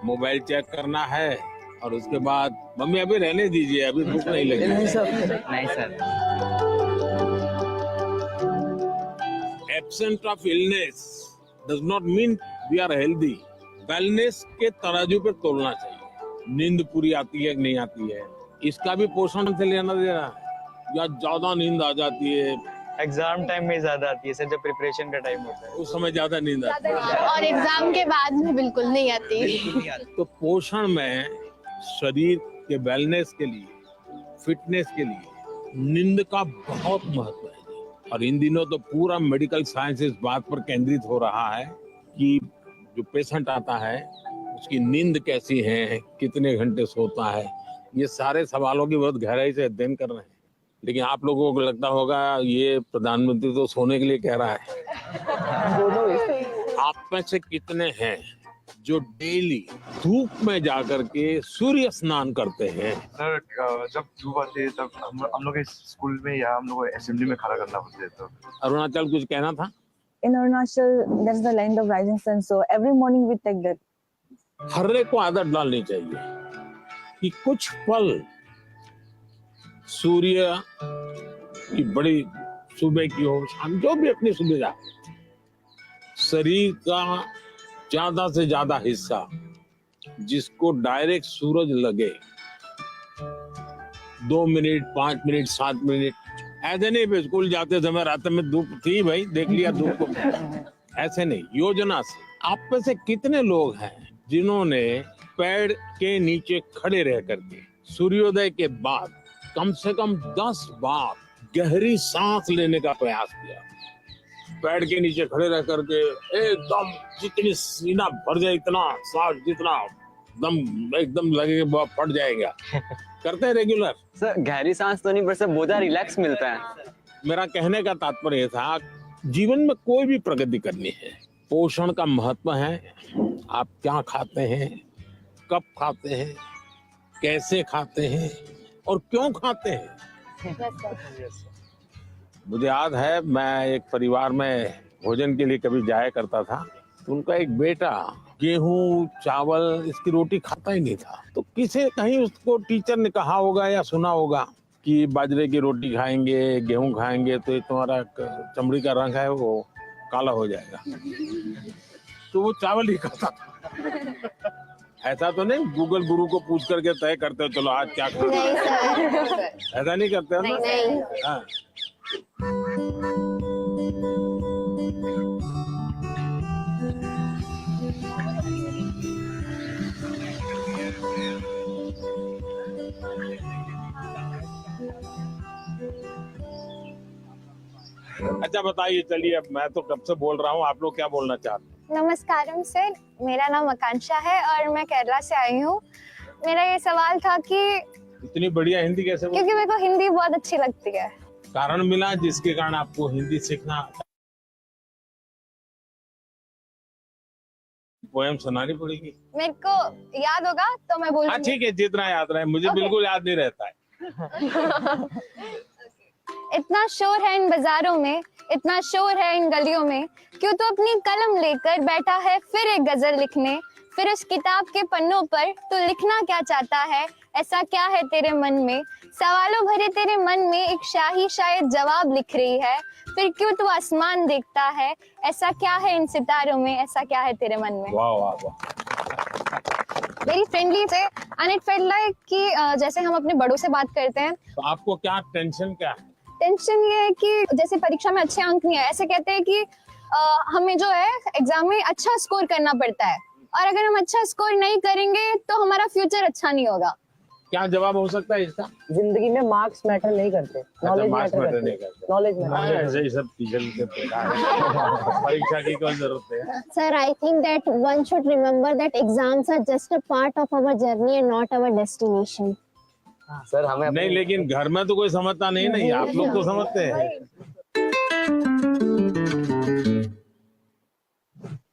Mobile check करना है और उसके बाद मम्मी अभी रहने दीजिए, अभी भूख नहीं लगी। नहीं sir. Absent of illness does not mean we are healthy. Wellness के तराजू पे तोलना चाहिए। नींद पूरी आती है कि नहीं आती है, इसका भी पोषण से लेना देना है। या ज्यादा नींद आ जाती है, एग्जाम टाइम में ज्यादा आती है सर, जब प्रिपरेशन का टाइम होता है उस समय ज्यादा नींद आती है, और एग्जाम के बाद में बिल्कुल नहीं आती। तो पोषण में शरीर के वेलनेस के लिए, फिटनेस के लिए नींद का बहुत महत्व है। और इन दिनों तो पूरा मेडिकल साइंस इस बात पर केंद्रित हो रहा है कि जो पेशेंट आता है उसकी नींद कैसी है, कितने घंटे सोता है, ये सारे सवालों की बहुत गहराई से अध्ययन कर रहे हैं। लेकिन आप लोगों को लगता होगा ये प्रधानमंत्री तो सोने के लिए कह रहा है। आप में से कितने हैं जो डेली धूप में जाकर के सूर्य स्नान करते हैं? सर जब धूप आती है तब हम लोग स्कूल में या हम लोग असेंबली में खड़ा करना पड़ता है। तो अरुणाचल कुछ कहना था? In Arunachal, there's the land of rising sun, so every morning we take that. हर एक को आदत डालनी चाहिए कि कुछ पल सूर्य की बड़ी सुबह की हो, शाम, जो भी अपनी सुविधा, शरीर का ज्यादा से ज्यादा हिस्सा जिसको डायरेक्ट सूरज लगे, 2 मिनट, 5 मिनट, 7 मिनट, ऐसे नहीं स्कूल जाते समय रात में धूप थी भाई देख लिया धूप को, ऐसे नहीं, योजना से। आप में से कितने लोग हैं जिन्होंने पेड़ के नीचे खड़े रह करके सूर्योदय के बाद कम से कम 10 बार गहरी सांस लेने का प्रयास किया? पेड़ के नीचे खड़े रह करके एकदम जितनी सीना भर जाए, इतना सांस जितना दम एकदम लगेगा फट जाएगा, करते हैं रेगुलर? सर गहरी सांस तो नहीं, पर सर बोझा रिलैक्स मिलता है। मेरा कहने का तात्पर्य था, जीवन में कोई भी प्रगति करनी है, पोषण का महत्व है। आप क्या खाते हैं, कब खाते हैं, कैसे खाते हैं और क्यों खाते हैं। मुझे याद है मैं एक परिवार में भोजन के लिए कभी जाया करता था, तो उनका एक बेटा गेहूं चावल इसकी रोटी खाता ही नहीं था। तो किसी कहीं उसको टीचर ने कहा होगा या सुना होगा कि बाजरे की रोटी खाएंगे, गेहूं खाएंगे तो तुम्हारा चमड़ी का रंग है वो काला हो जाएगा। तो वो चावल ही खाता था। ऐसा तो नहीं गूगल गुरु को पूछ करके तय करते हो चलो आज क्या खाना, ऐसा नहीं करते हो ना? हाँ। अच्छा बताइए, चलिए अब मैं तो कब से बोल रहा हूँ, आप लोग क्या बोलना चाहते हैं? नमस्कारम सर, मेरा नाम आकांक्षा है और मैं केरला से आई हूँ। मेरा ये सवाल था कि इतनी बढ़िया हिंदी कैसे बोल? क्योंकि मेरे को हिंदी बहुत अच्छी लगती है। कारण मिला जिसके कारण आपको हिंदी सीखना? पोएम सुनानी पड़ेगी। मेरे को याद होगा तो मैं बोलूंगी। हाँ ठीक है, जितना याद रहे, मुझे बिल्कुल याद नहीं रहता है। इतना शोर है इन बाजारों में, इतना शोर है इन गलियों में, क्यों तो अपनी कलम लेकर बैठा है फिर एक गजल लिखने। फिर उस किताब के पन्नों पर तू लिखना क्या चाहता है, ऐसा क्या है तेरे मन में। सवालों भरे तेरे मन में एक शाही शायद जवाब लिख रही है। फिर क्यों तू आसमान देखता है, ऐसा क्या है इन सितारों में, ऐसा क्या है तेरे मन में। वाह वाह वाह। वेरी फ्रेंडली थे एंड इट फेल्ट लाइक कि जैसे हम अपने बड़ों से बात करते हैं। तो आपको क्या टेंशन क्या है? टेंशन ये है कि जैसे परीक्षा में अच्छे अंक नहीं है, ऐसे कहते हैं कि हमें जो है एग्जाम में अच्छा स्कोर करना पड़ता है, और अगर हम अच्छा स्कोर नहीं करेंगे तो हमारा फ्यूचर अच्छा नहीं होगा। क्या जवाब हो सकता है इसका? जिंदगी में मार्क्स मैटर नहीं करते, नॉलेज मैटर नहीं करते। Knowledge matter. ऐसे ही सब टीचर से परीक्षा की कोई जरूरत है? Sir, I think that one should remember that exams are just a part of our journey and not our destination. Sir हमें नहीं, लेकिन घर में तो कोई समझता नहीं, नहीं आप लोग तो समझते हैं।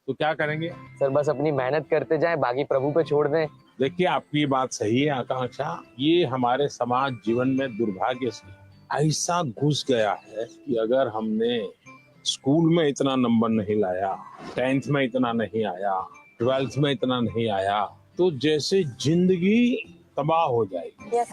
तो क्या करेंगे? सर बस अपनी मेहनत करते जाएं, बाकी प्रभु पे छोड़ दें। देखिए आपकी बात सही है आकांक्षा, ये हमारे समाज जीवन में दुर्भाग्य से ऐसा घुस गया है कि अगर हमने स्कूल में इतना नंबर नहीं लाया, 10th में इतना नहीं आया, 12th में इतना नहीं आया, तो जैसे जिंदगी तबाह हो जाएगी। Yes,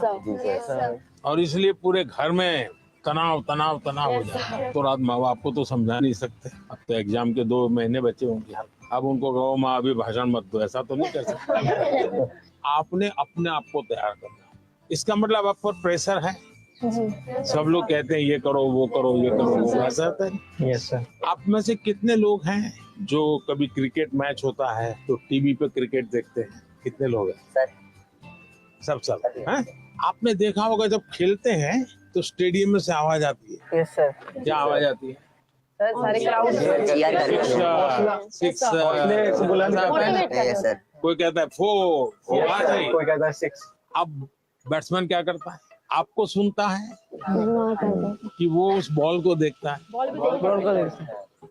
sir. और इसलिए पूरे घर में तनाव तनाव तनाव हो जाता है। तो रात माँ बाप को तो समझा नहीं सकते, अब तो एग्जाम के 2 महीने बचे होंगे, अब उनको कहो माँ अभी भाषण मत दो, ऐसा तो नहीं कर सकते। आपने अपने आप को तैयार करना। इसका मतलब आप पर प्रेशर है। सब लोग कहते हैं ये करो वो करो ये करो वो, ऐसा होता है। Yes sir. आप में से कितने लोग हैं जो कभी क्रिकेट मैच होता है तो टीवी पे क्रिकेट देखते हैं? कितने लोग हैं? सब हैं? आपने देखा होगा जब खेलते हैं तो स्टेडियम में से आवाज आती है। Yes sir. क्या आवाज आती है? सर सारे क्राउड सिक्स सर। कोई कहता है 4 आ जाए। कोई कहता है 6। अब बैट्समैन क्या करता है? आपको सुनता है Not under. कि वो उस बॉल को देखता है?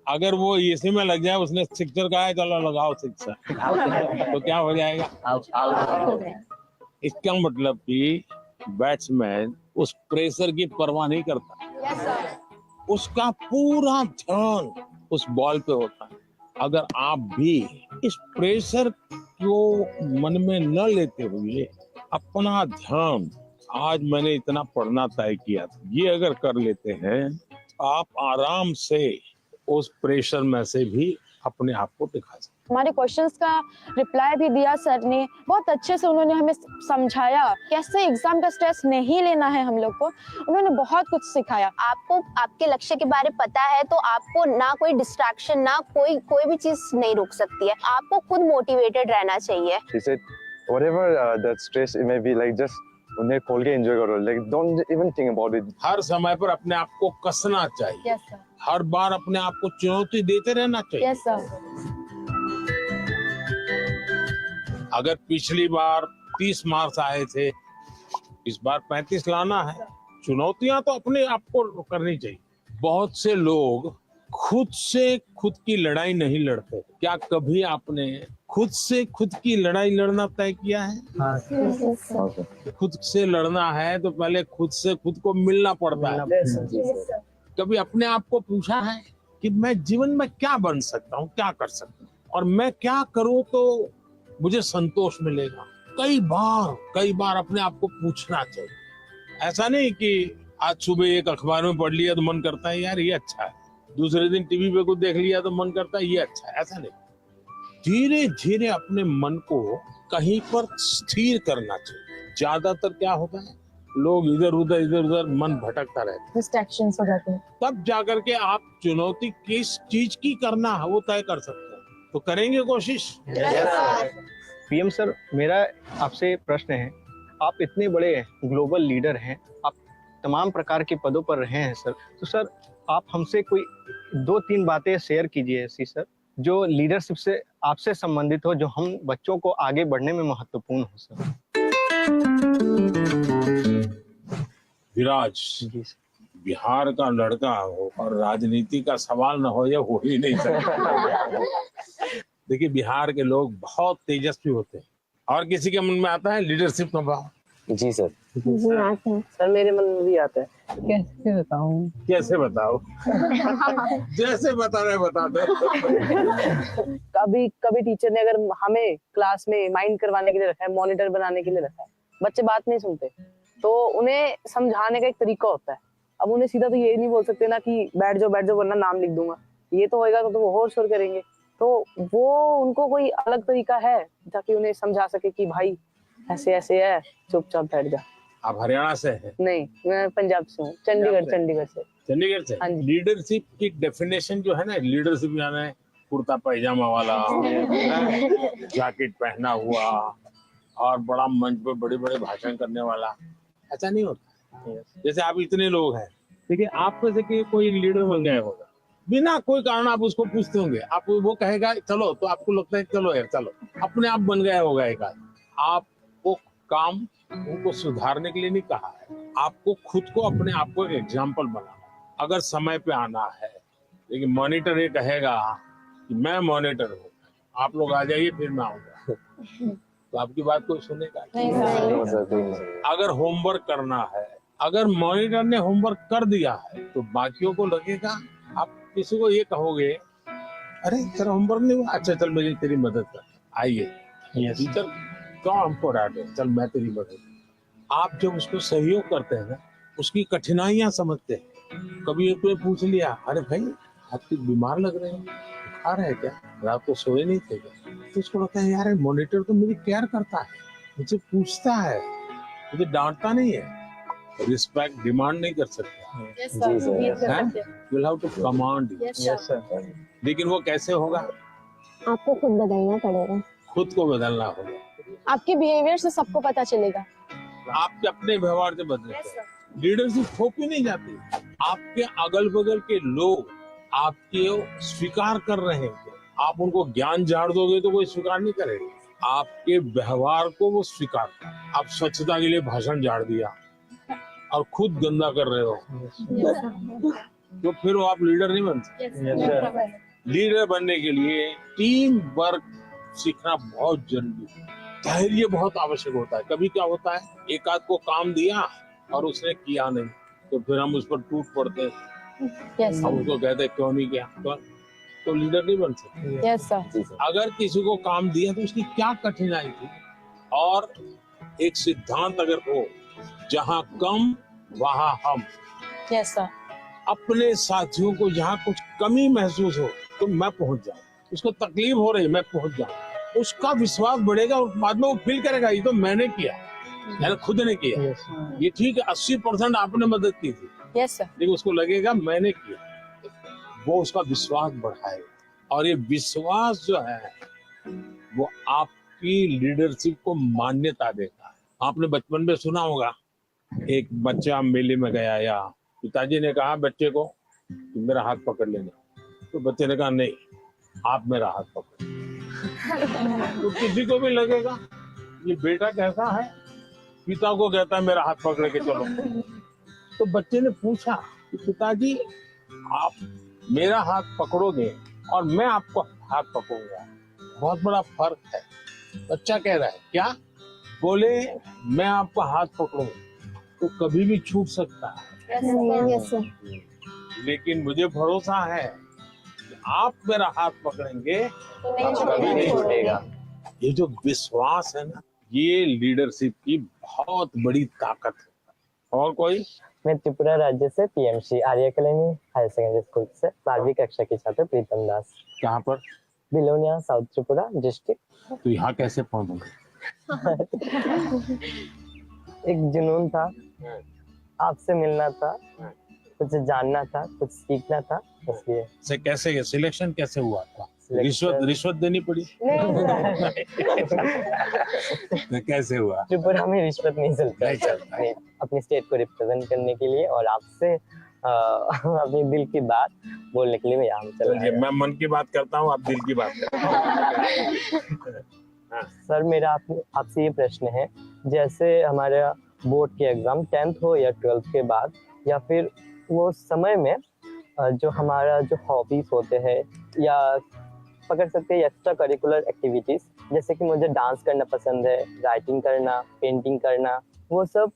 अगर वो इसी में लग जाए, उसने सिक्सर कहा है चलो लगाओ सिक्सर, तो क्या हो जाएगा? इसका मतलब कि बैट्समैन उस प्रेशर की परवाह नहीं करता, उसका पूरा ध्यान उस बॉल पे होता है। अगर आप भी इस प्रेशर को मन में न लेते हुए अपना ध्यान, आज मैंने इतना पढ़ना तय किया था, ये अगर कर लेते हैं, आप आराम से उस प्रेशर में से भी अपने आप को दिखा सकते। हमारे क्वेश्चंस का रिप्लाई भी दिया सर ने, बहुत अच्छे से उन्होंने हमें समझाया कैसे एग्जाम का स्ट्रेस नहीं लेना है हम लोग को। उन्होंने बहुत कुछ सिखाया। आपको आपके लक्ष्य के बारे में पता है तो आपको ना कोई डिस्ट्रैक्शन, ना कोई भी चीज नहीं रोक सकती है। आपको खुद मोटिवेटेड रहना चाहिए। She said, whatever that stress it may be, like just उन्हें खोल के एंजॉय करो, like don't even think about it. हर समय पर अपने आप को कसना चाहिए। Yes sir. हर बार अपने आप को चुनौती देते रहना चाहिए। Yes sir. अगर पिछली बार 30 मार्क्स आए थे, इस बार 35 लाना है। चुनौतियां तो अपने आप को करनी चाहिए। बहुत से लोग खुद से खुद की लड़ाई नहीं लड़ते। क्या कभी आपने खुद से खुद की लड़ाई लड़ना तय किया है? खुद से लड़ना है तो पहले खुद से खुद को मिलना पड़ता है। कभी अपने आप को पूछा है कि मैं जीवन में क्या बन सकता हूँ, क्या कर सकता हूँ, और मैं क्या करूँ तो मुझे संतोष मिलेगा? कई बार अपने आप को पूछना चाहिए। ऐसा नहीं कि आज सुबह एक अखबार में पढ़ लिया तो मन करता है यार ये अच्छा है, दूसरे दिन टीवी पे कुछ देख लिया तो मन करता है ये अच्छा है। ऐसा नहीं, धीरे धीरे अपने मन को कहीं पर स्थिर करना चाहिए। ज्यादातर क्या होता है, लोग इधर उधर मन भटकता रहता है, डिस्ट्रैक्शंस हो जाते हैं। तब जाकर के आप चुनौती किस चीज की करना है वो तय कर सकते हैं। तो करेंगे कोशिश। पीएम सर, मेरा आपसे प्रश्न है, आप इतने बड़े ग्लोबल लीडर हैं, आप तमाम प्रकार के पदों पर रहे हैं सर, तो सर आप हमसे कोई 2-3 बातें शेयर कीजिए ऐसी सर, जो लीडरशिप से आपसे संबंधित हो, जो हम बच्चों को आगे बढ़ने में महत्वपूर्ण हो सर। विराज जी सर। बिहार का लड़का हो और राजनीति का सवाल न हो, ये हो ही नहीं सकता। देखिए, बिहार के लोग बहुत तेजस्वी होते हैं और किसी के मन में आता है लीडरशिप का भाव। जी सर। जी आता है सर, मेरे मन में भी आता है। कैसे बताऊं? कैसे बताओ? जैसे बता रहे बता दो। कभी टीचर ने अगर हमें क्लास में माइंड करवाने के लिए रखा है, मॉनिटर बनाने के लिए रखा है, बच्चे बात नहीं सुनते, तो उन्हें समझाने का एक तरीका होता है। अब उन्हें सीधा तो ये नहीं बोल सकते ना कि बैठ जाओ वरना नाम लिख दूंगा, ये तो होएगा तो वो और शोर करेंगे। तो वो उनको कोई अलग तरीका है ताकि उन्हें समझा सके कि भाई ऐसे ऐसे है, चुपचाप बैठ जा। आप हरियाणा से हैं? नहीं, मैं पंजाब से हूँ, चंडीगढ़ से। चंडीगढ़ से। हाँ जी। लीडरशिप की डेफिनेशन जो है ना, लीडरशिप यानी कुर्ता पैजामा वाला, जैकेट पहना हुआ और बड़ा मंच पे बड़े बड़े भाषण करने वाला, ऐसा नहीं होता। जैसे आप इतने लोग हैं, देखिए आप में से कोई लीडर बन गया होगा, बिना कोई कारण आप उसको पूछते होंगे, आप वो कहेगा चलो, तो आपको लगता है चलो यार चलो, अपने आप बन गया होगा एक आदमी। आपको काम उनको सुधारने के लिए नहीं कहा है, आपको खुद को अपने आप को एक एग्जाम्पल बनाना। अगर समय पे आना है, लेकिन मॉनिटर ये कहेगा कि मैं मॉनिटर हूँ, आप लोग आ जाइए फिर मैं आऊंगा, तो आपकी बात कोई सुनेगा नहीं। अगर होमवर्क करना है, अगर मॉनिटर ने होमवर्क कर दिया है तो बाकियों को लगेगा, आप किसी को ये कहोगे अरे तेरा होमवर्क नहीं हुआ, अच्छा चल मेरी तेरी मदद कर, आइए। टीचर तो हमको डांटे, चल मैं तेरी मदद। आप जब उसको सहयोग करते हैं ना, उसकी कठिनाइयां समझते हैं। कभी एक ने पूछ लिया, अरे भाई आप तो बीमार लग रहे हैं, बुखार है क्या, रात को सोए नहीं थे क्या? तो उसको लगता है यार मॉनिटर तो मेरी केयर करता है, मुझे पूछता है, मुझे डांटता नहीं है। रिस्पेक्ट डिमांड नहीं कर सकते, विल हैव टू कमांड। लेकिन वो कैसे होगा? आपको खुद बदलना पड़ेगा, खुद को बदलना होगा। आपके बिहेवियर से सबको पता चलेगा। आपके अपने व्यवहार से बदलते, लीडरशिप थोपी नहीं जाती। आपके अगल बगल के लोग आपके स्वीकार कर रहे हैं, आप उनको ज्ञान झाड़ दोगे तो कोई स्वीकार नहीं करेगा। आपके व्यवहार को वो स्वीकार कर। आप स्वच्छता के लिए भाषण झाड़ दिया और खुद गंदा कर रहे हो, तो फिर वो आप लीडर नहीं बन सकते। लीडर बनने के लिए टीम वर्क सीखना बहुत जरूरी है। धैर्य बहुत आवश्यक होता है। कभी क्या होता है, एक आध को काम दिया और उसने किया नहीं, तो फिर हम उस पर टूट पड़ते हैं। हम उसको कहते हैं क्यों नहीं किया, तो लीडर नहीं बन सकते। Yes sir. अगर किसी को काम दिया तो उसकी क्या कठिनाई थी, और एक सिद्धांत अगर हो, जहाँ कम वहाँ हम। Yes sir. अपने साथियों को जहाँ कुछ कमी महसूस हो तो मैं पहुंच जाऊं, उसको तकलीफ हो रही मैं पहुंच जाऊं, उसका विश्वास बढ़ेगा और बाद में वो फील करेगा ये तो मैंने किया, मैंने खुद ने किया। ये ठीक है 80% आपने मदद की थी, यस सर। लेकिन उसको लगेगा मैंने किया, वो उसका विश्वास बढ़ाएगा। और ये विश्वास जो है वो आपकी लीडरशिप को मान्यता देता है। आपने बचपन में सुना होगा, एक बच्चा मेले में गया या पिताजी ने कहा बच्चे को मेरा हाथ पकड़ लेना, तो बच्चे ने कहा नहीं आप मेरा हाथ पकड़। तो किसी को भी लगेगा ये बेटा कैसा है, पिता को कहता है मेरा हाथ पकड़ के चलो। तो बच्चे ने पूछा कि पिताजी आप मेरा हाथ पकड़ोगे और मैं आपको हाथ पकड़ूंगा, बहुत बड़ा फर्क है। बच्चा कह रहा है क्या? बोले मैं आपका हाथ पकड़ूंगा तो कभी भी छूट सकता है, लेकिन मुझे भरोसा है कि आप मेरा हाथ पकड़ेंगे तो कभी नहीं छूटेगा। ये जो विश्वास है ना, ये लीडरशिप की बहुत बड़ी ताकत है। और कोई? मैं त्रिपुरा राज्य से पीएमसी आर्य अकेडमी हायर सेकेंडरी स्कूल से 12वीं कक्षा की छात्र प्रीतम दास। कहाँ पर? Belonia south Tripura district. तो यहाँ कैसे पहुंचे? एक जुनून था, आपसे मिलना था, कुछ जानना था, कुछ सीखना था, इसलिए। से कैसे सिलेक्शन कैसे हुआ था? Selection- रिश्वत देनी पड़ी? तो कैसे हुआ? त्रिपुरा में रिश्वत नहीं चलता। नहीं चलता। नहीं, अपनी स्टेट को रिप्रेजेंट करने के लिए और आपसे अपनी दिल की बात बोलने के लिए मैं यहाँ चला चलिए, मैं मन की बात करता हूँ, आप दिल की बात करते हैं। सर मेरा आपसे ये प्रश्न है, जैसे हमारा बोर्ड के एग्जाम 10th हो या 12th के बाद, या फिर वो समय में जो हमारा जो हॉबीज होते हैं या पकड़ सकते हैं एक्स्ट्रा करिकुलर एक्टिविटीज, जैसे कि मुझे डांस करना पसंद है, राइटिंग करना, पेंटिंग करना, वो सब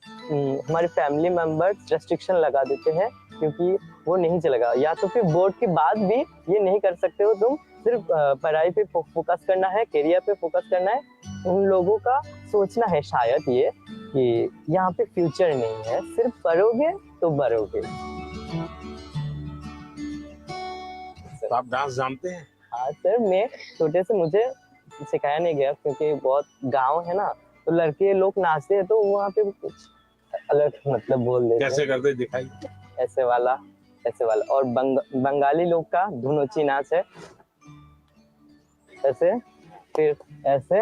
हमारे फैमिली मेंबर्स रेस्ट्रिक्शन लगा देते हैं क्योंकि वो नहीं चलेगा, या तो फिर बोर्ड के बाद भी ये नहीं कर सकते हो तुम, सिर्फ पढ़ाई पे फोकस करना है, करियर पे फोकस करना है। उन लोगों का सोचना है शायद ये कि यहाँ पे फ्यूचर नहीं है, सिर्फ पढ़ोगे तो बढ़ोगे। तो आप डांस जानते हैं? हाँ सर, मैं छोटे से मुझे सिखाया नहीं गया क्योंकि बहुत गांव है ना, तो लड़के लोग नाचते हैं तो वहाँ पे कुछ अलग मतलब बोल देते हैं। कैसे करते दिखाइए? ऐसे वाला, ऐसे वाला। और बंगाली लोग का धुनोची नाच है, ऐसे, फिर ऐसे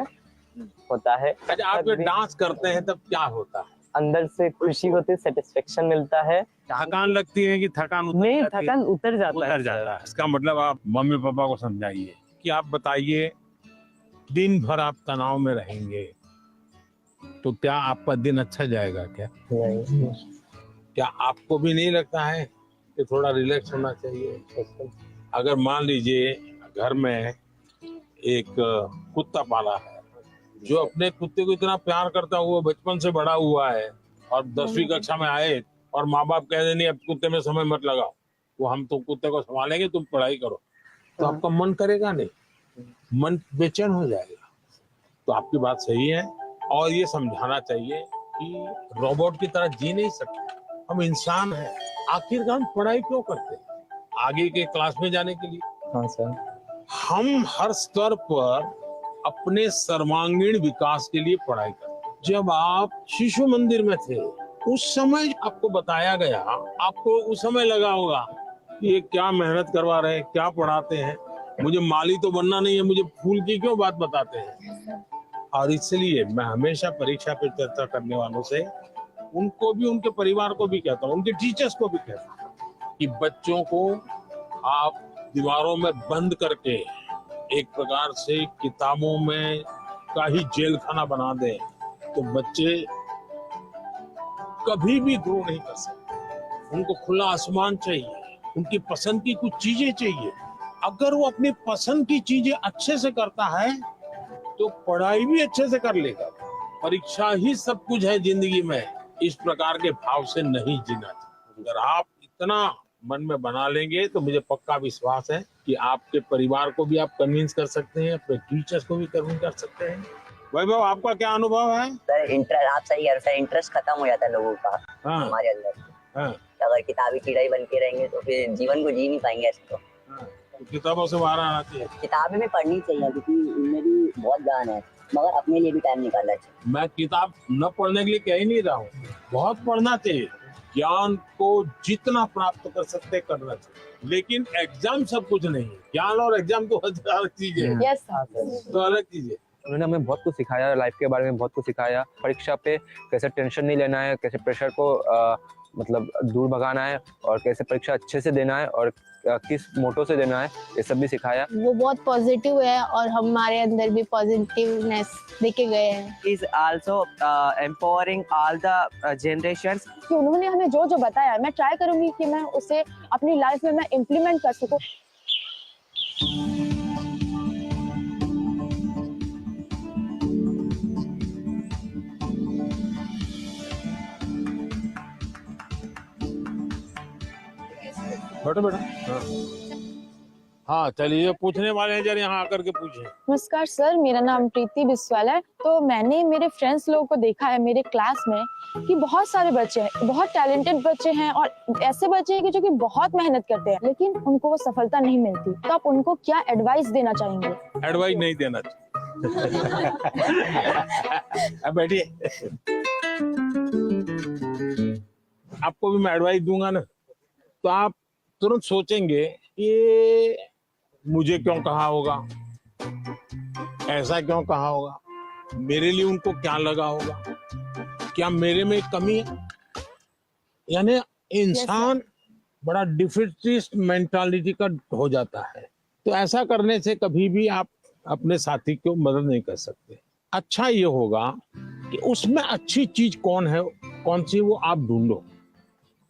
होता है। अच्छा, आप जब डांस करते हैं तब क्या होता है? अंदर से खुशी होती है, सेटिस्फेक्शन मिलता है। थकान लगती है कि थकान उतर नहीं, जाती है? थकान उतर जाता उतर है। जाता है। इसका मतलब आप मम्मी पापा को समझाइए कि आप बताइए, दिन भर आप तनाव में रहेंगे तो क्या आपका दिन अच्छा जाएगा? क्या नहीं, क्या आपको भी नहीं लगता है कि थोड़ा रिलैक्स होना चाहिए? अगर मान लीजिए घर में एक कुत्ता पाला है, जो अपने कुत्ते को इतना प्यार करता हुआ बचपन से बड़ा हुआ है, और 10वीं कक्षा में आए और माँ बाप कह दे नहीं अब कुत्ते में समय मत लगाओ, वो हम तो कुत्ते को संभालेंगे, तुम पढ़ाई करो, तो आपका मन करेगा नहीं, मन बेचैन हो जाएगा। तो आपकी बात सही है और ये समझाना चाहिए कि रोबोट की तरह जी नहीं सकते, हम इंसान हैं। आखिरकार हम पढ़ाई क्यों करते हैं? आगे के क्लास में जाने के लिए। हाँ सर। हम हर स्तर पर अपने सर्वांगीण विकास के लिए पढ़ाई करते हैं। जब आप शिशु मंदिर में थे उस समय आपको बताया गया, आपको उस समय लगा होगा कि ये क्या मेहनत करवा रहे हैं, क्या पढ़ाते हैं, मुझे माली तो बनना नहीं है, मुझे फूल की क्यों बात बताते हैं। और इसलिए मैं हमेशा परीक्षा पे चर्चा करने वालों से उनको भी, उनके परिवार को भी कहता हूँ, उनके टीचर्स को भी कहता हूँ कि बच्चों को आप दीवारों में बंद करके एक प्रकार से किताबों में का ही जेल खाना बना दें तो बच्चे कभी भी ग्रो नहीं कर सकते। उनको खुला आसमान चाहिए, उनकी पसंद की कुछ चीजें चाहिए। अगर वो अपनी पसंद की चीजें अच्छे से करता है तो पढ़ाई भी अच्छे से कर लेगा। परीक्षा ही सब कुछ है जिंदगी में, इस प्रकार के भाव से नहीं जीना चाहिए। अगर आप इतना मन में बना लेंगे तो मुझे पक्का विश्वास है कि आपके परिवार को भी आप कन्विंस कर सकते हैं, अपने टीचर्स को भी कन्विंस कर सकते हैं। वैभव, आपका क्या अनुभव है? सर इंटरेस्ट, आप सही है सर, इंटरेस्ट खत्म हो जाता है लोगों का। हाँ। हमारे अंदर। हाँ। अगर किताबी कीड़ा ही बन के रहेंगे तो फिर जीवन को जी नहीं पाएंगे ऐसे तो। हाँ। तो किताबों से बाहर आना चाहिए। किताबें भी पढ़नी चाहिए क्योंकि इनमें भी बहुत ज्ञान है, मगर अपने लिए भी टाइम निकालना चाहिए। मैं किताब न पढ़ने के लिए कह ही नहीं रहा हूँ, बहुत पढ़ना चाहिए। ज्ञान को जितना प्राप्त कर सकते करना चाहिए, लेकिन एग्जाम सब कुछ नहीं है। ज्ञान और एग्जाम तो अलग चीज है। यस तो अलग चीज है। उन्होंने हमें बहुत कुछ सिखाया, लाइफ के बारे में बहुत कुछ सिखाया। परीक्षा पे कैसे टेंशन नहीं लेना है, कैसे प्रेशर को मतलब दूर भगाना है और कैसे परीक्षा अच्छे से देना है और किस मोटो से देना है, ये सब भी सिखाया। वो बहुत पॉजिटिव है और हमारे अंदर भी पॉजिटिवनेस देके गए हैं। is also empowering all the generations. कि उन्होंने हमें जो जो बताया, मैं ट्राई करूंगी कि मैं उसे अपनी लाइफ में मैं इम्प्लीमेंट कर सकूं। बैठो बेटा। हाँ चलिए, पूछने वाले हैं जरा यहाँ आकर के पूछे। नमस्कार सर, मेरा नाम प्रीति बिस्वाल है। तो मैंने मेरे फ्रेंड्स लोगों को देखा है मेरे क्लास में कि बहुत सारे बच्चे हैं, बहुत टैलेंटेड बच्चे हैं और ऐसे बच्चे हैं कि जो कि बहुत मेहनत करते हैं लेकिन उनको वो सफलता नहीं मिलती। तो आप उनको क्या एडवाइस देना चाहेंगे? एडवाइस नहीं देना चाहिए। अब बैठिए, आपको भी मैं एडवाइस दूंगा ना तो आप तुरंत सोचेंगे ये मुझे क्यों कहा होगा, ऐसा क्यों कहा होगा, मेरे लिए उनको क्या लगा होगा, क्या मेरे में कमी है। यानी इंसान बड़ा डिफिटिस्ट मेंटालिटी का हो जाता है। तो ऐसा करने से कभी भी आप अपने साथी को मदद नहीं कर सकते। अच्छा ये होगा कि उसमें अच्छी चीज कौन है, कौन सी, वो आप ढूंढो।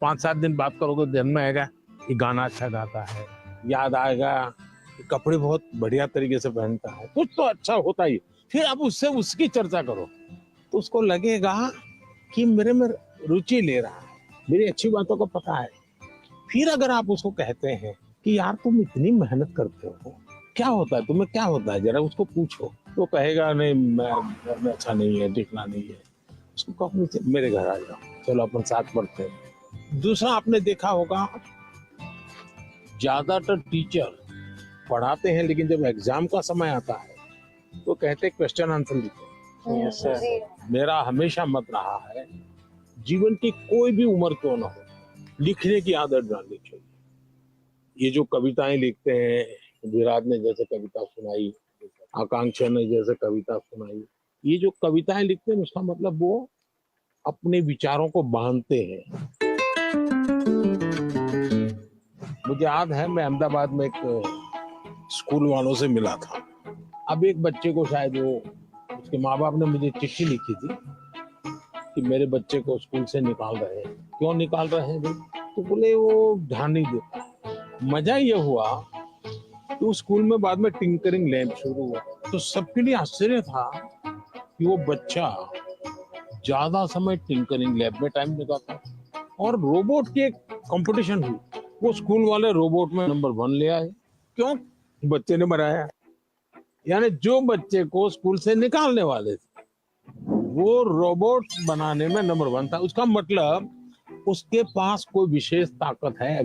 5-7 दिन बात करोगे, ध्यान में आएगा कि गाना अच्छा गाता है, याद आएगा कि कपड़े बहुत बढ़िया तरीके से पहनता है, कुछ तो अच्छा होता ही। फिर आप उससे उसकी चर्चा करो तो उसको लगेगा कि मेरे में रुचि ले रहा है, मेरी अच्छी बातों को पता है। फिर अगर आप उसको कहते हैं कि यार तुम इतनी मेहनत करते हो, क्या होता है तुम्हें, क्या होता है, जरा उसको पूछो, तो कहेगा नहीं मैं घर में अच्छा नहीं है, दिखना नहीं है। उसको कहो मेरे घर आ जाओ, चलो अपन साथ पढ़ते हैं। दूसरा, आपने देखा होगा ज्यादातर टीचर पढ़ाते हैं लेकिन जब एग्जाम का समय आता है तो कहते क्वेश्चन आंसर लिखो। मेरा हमेशा मत रहा है जीवन की कोई भी उम्र क्यों ना हो, लिखने की आदत डालनी चाहिए। ये जो कविताएं लिखते हैं, विराट ने जैसे कविता सुनाई, आकांक्षा ने जैसे कविता सुनाई, ये जो कविताएं लिखते हैं उसका मतलब वो अपने विचारों को बांधते हैं। मुझे याद है मैं अहमदाबाद में एक स्कूल वालों से मिला था। अब एक बच्चे को शायद वो, उसके माँ बाप ने मुझे चिट्ठी लिखी थी कि मेरे बच्चे को स्कूल से निकाल रहे हैं। क्यों निकाल रहे हैं भाई? तो बोले वो ध्यान नहीं देता। मजा ये हुआ तो स्कूल में बाद में टिंकरिंग लैब शुरू हुआ तो सबके लिए आश्चर्य था कि वो बच्चा ज्यादा समय टिंकरिंग लैब में टाइम लगाता और रोबोट की एक कंपटीशन हुई, वो स्कूल वाले रोबोट में नंबर 1 ले आए। क्यों? बच्चे ने बनाया। यानी जो बच्चे को स्कूल से निकालने वाले थे वो रोबोट बनाने में नंबर 1 था। उसका मतलब उसके पास कोई विशेष ताकत है।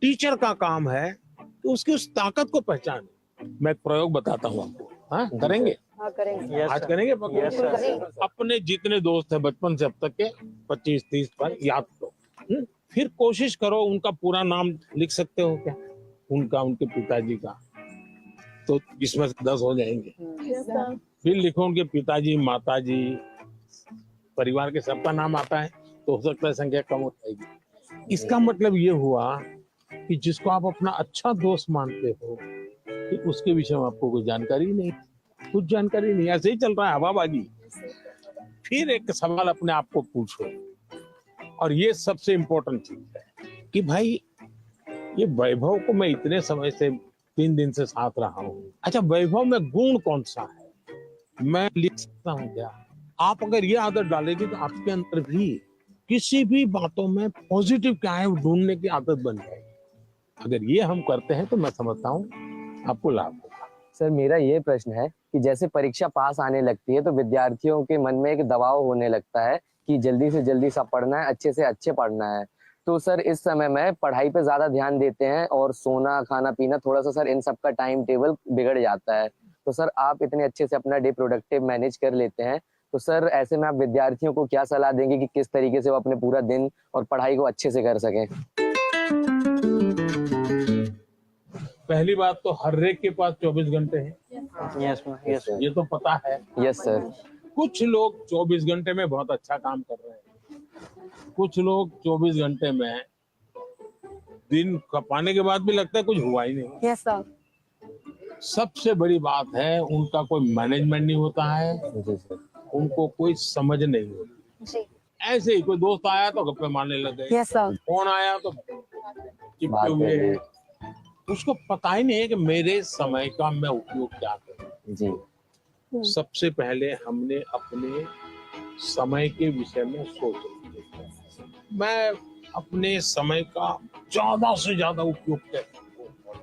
टीचर का काम है कि उसकी उस ताकत को पहचाने। मैं एक प्रयोग बताता हूँ आपको। हाँ, करेंगे? हाँ करेंगे। आज करेंगे? Yes, sir. अपने जितने दोस्त हैं बचपन से अब तक के 25-30 पर याद करो। फिर कोशिश करो उनका पूरा नाम लिख सकते हो क्या? उनका, उनके पिताजी का, तो इसमें से 10 हो जाएंगे। फिर लिखो उनके पिताजी, माताजी, परिवार के सबका नाम आता है तो हो सकता है संख्या कम हो जाएगी। इसका मतलब ये हुआ कि जिसको आप अपना अच्छा दोस्त मानते हो कि उसके विषय में आपको कोई जानकारी नहीं, कुछ जानकारी नहीं, ऐसे ही चल रहा है हवाबाजी। फिर एक सवाल अपने आप को पूछो, और ये सबसे इम्पोर्टेंट चीज है कि भाई ये वैभव को मैं इतने समय से 3 दिन से साथ रहा हूँ, अच्छा वैभव में गुण कौन सा है, मैं लिख सकता हूँ क्या? आप अगर ये आदत डालेंगे तो आपके अंदर भी किसी भी बातों में पॉजिटिव क्या है ढूंढने की आदत बन जाएगी। अगर ये हम करते हैं तो मैं समझता हूँ आपको लाभ होगा। सर मेरा ये प्रश्न है कि जैसे परीक्षा पास आने लगती है तो विद्यार्थियों के मन में एक दबाव होने लगता है कि जल्दी से जल्दी सब पढ़ना है, अच्छे से अच्छे पढ़ना है। तो सर इस समय में पढ़ाई पे ज्यादा ध्यान देते हैं और सोना, खाना पीना, थोड़ा सा सर इन सब का टाइम टेबल बिगड़ जाता है। तो सर आप इतने अच्छे से अपना डे प्रोडक्टिव मैनेज कर लेते हैं, तो सर ऐसे में आप विद्यार्थियों को क्या सलाह देंगे कि किस तरीके से वो अपने पूरा दिन और पढ़ाई को अच्छे से कर सकें? पहली बात तो हर एक के पास 24 घंटे हैं। Yes, yes, sir. ये तो पता है। Yes sir. कुछ लोग 24 घंटे में बहुत अच्छा काम कर रहे हैं, कुछ लोग 24 घंटे में दिन पाने के बाद भी लगता है कुछ हुआ ही नहीं। Yes sir. सबसे बड़ी बात है उनका कोई मैनेजमेंट नहीं होता है, जी सर। उनको कोई समझ नहीं होती। जी। ऐसे ही कोई दोस्त आया तो गप्पे मारने लग गए, यस सर। फोन आया तो चिपके बात हुए कर हैं। उसको पता ही नहीं है कि मेरे समय का मैं उपयोग क्या करूं। जी। सबसे पहले हमने अपने समय के विषय में सोचा, मैं अपने समय का ज्यादा से ज्यादा उपयोग कैसे करूं,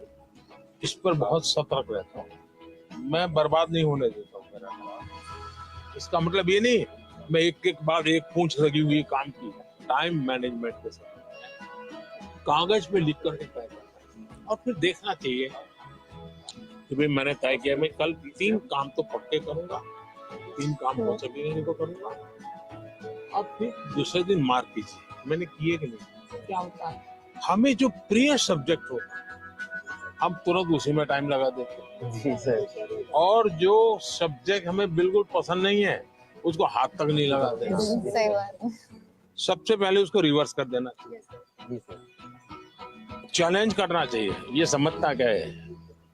इस पर बहुत सतर्क रहता हूँ। मैं बर्बाद नहीं होने देता हूँ मेरा काम। इसका मतलब ये नहीं मैं एक एक बाद एक पूंछ लगी हुई काम की, टाइम मैनेजमेंट के साथ कागज पे लिख कर तय करना और फिर देखना चाहिए कि भाई मैंने तय किया मैं कल 3 काम तो पक्के करूंगा, 3 काम हो सकेंगे तो करूंगा, और फिर दूसरे दिन मार्क कीजिए मैंने किए कि नहीं। क्या होता है हमें जो प्रिय सब्जेक्ट होता है हम तुरंत उसी में टाइम लगा देते हैं। जी सर। और जो सब्जेक्ट हमें बिल्कुल पसंद नहीं है उसको हाथ तक नहीं लगाते। सही बात। सबसे पहले उसको रिवर्स कर देना चाहिए, जी सर। चैलेंज करना चाहिए। ये समझता क्या है,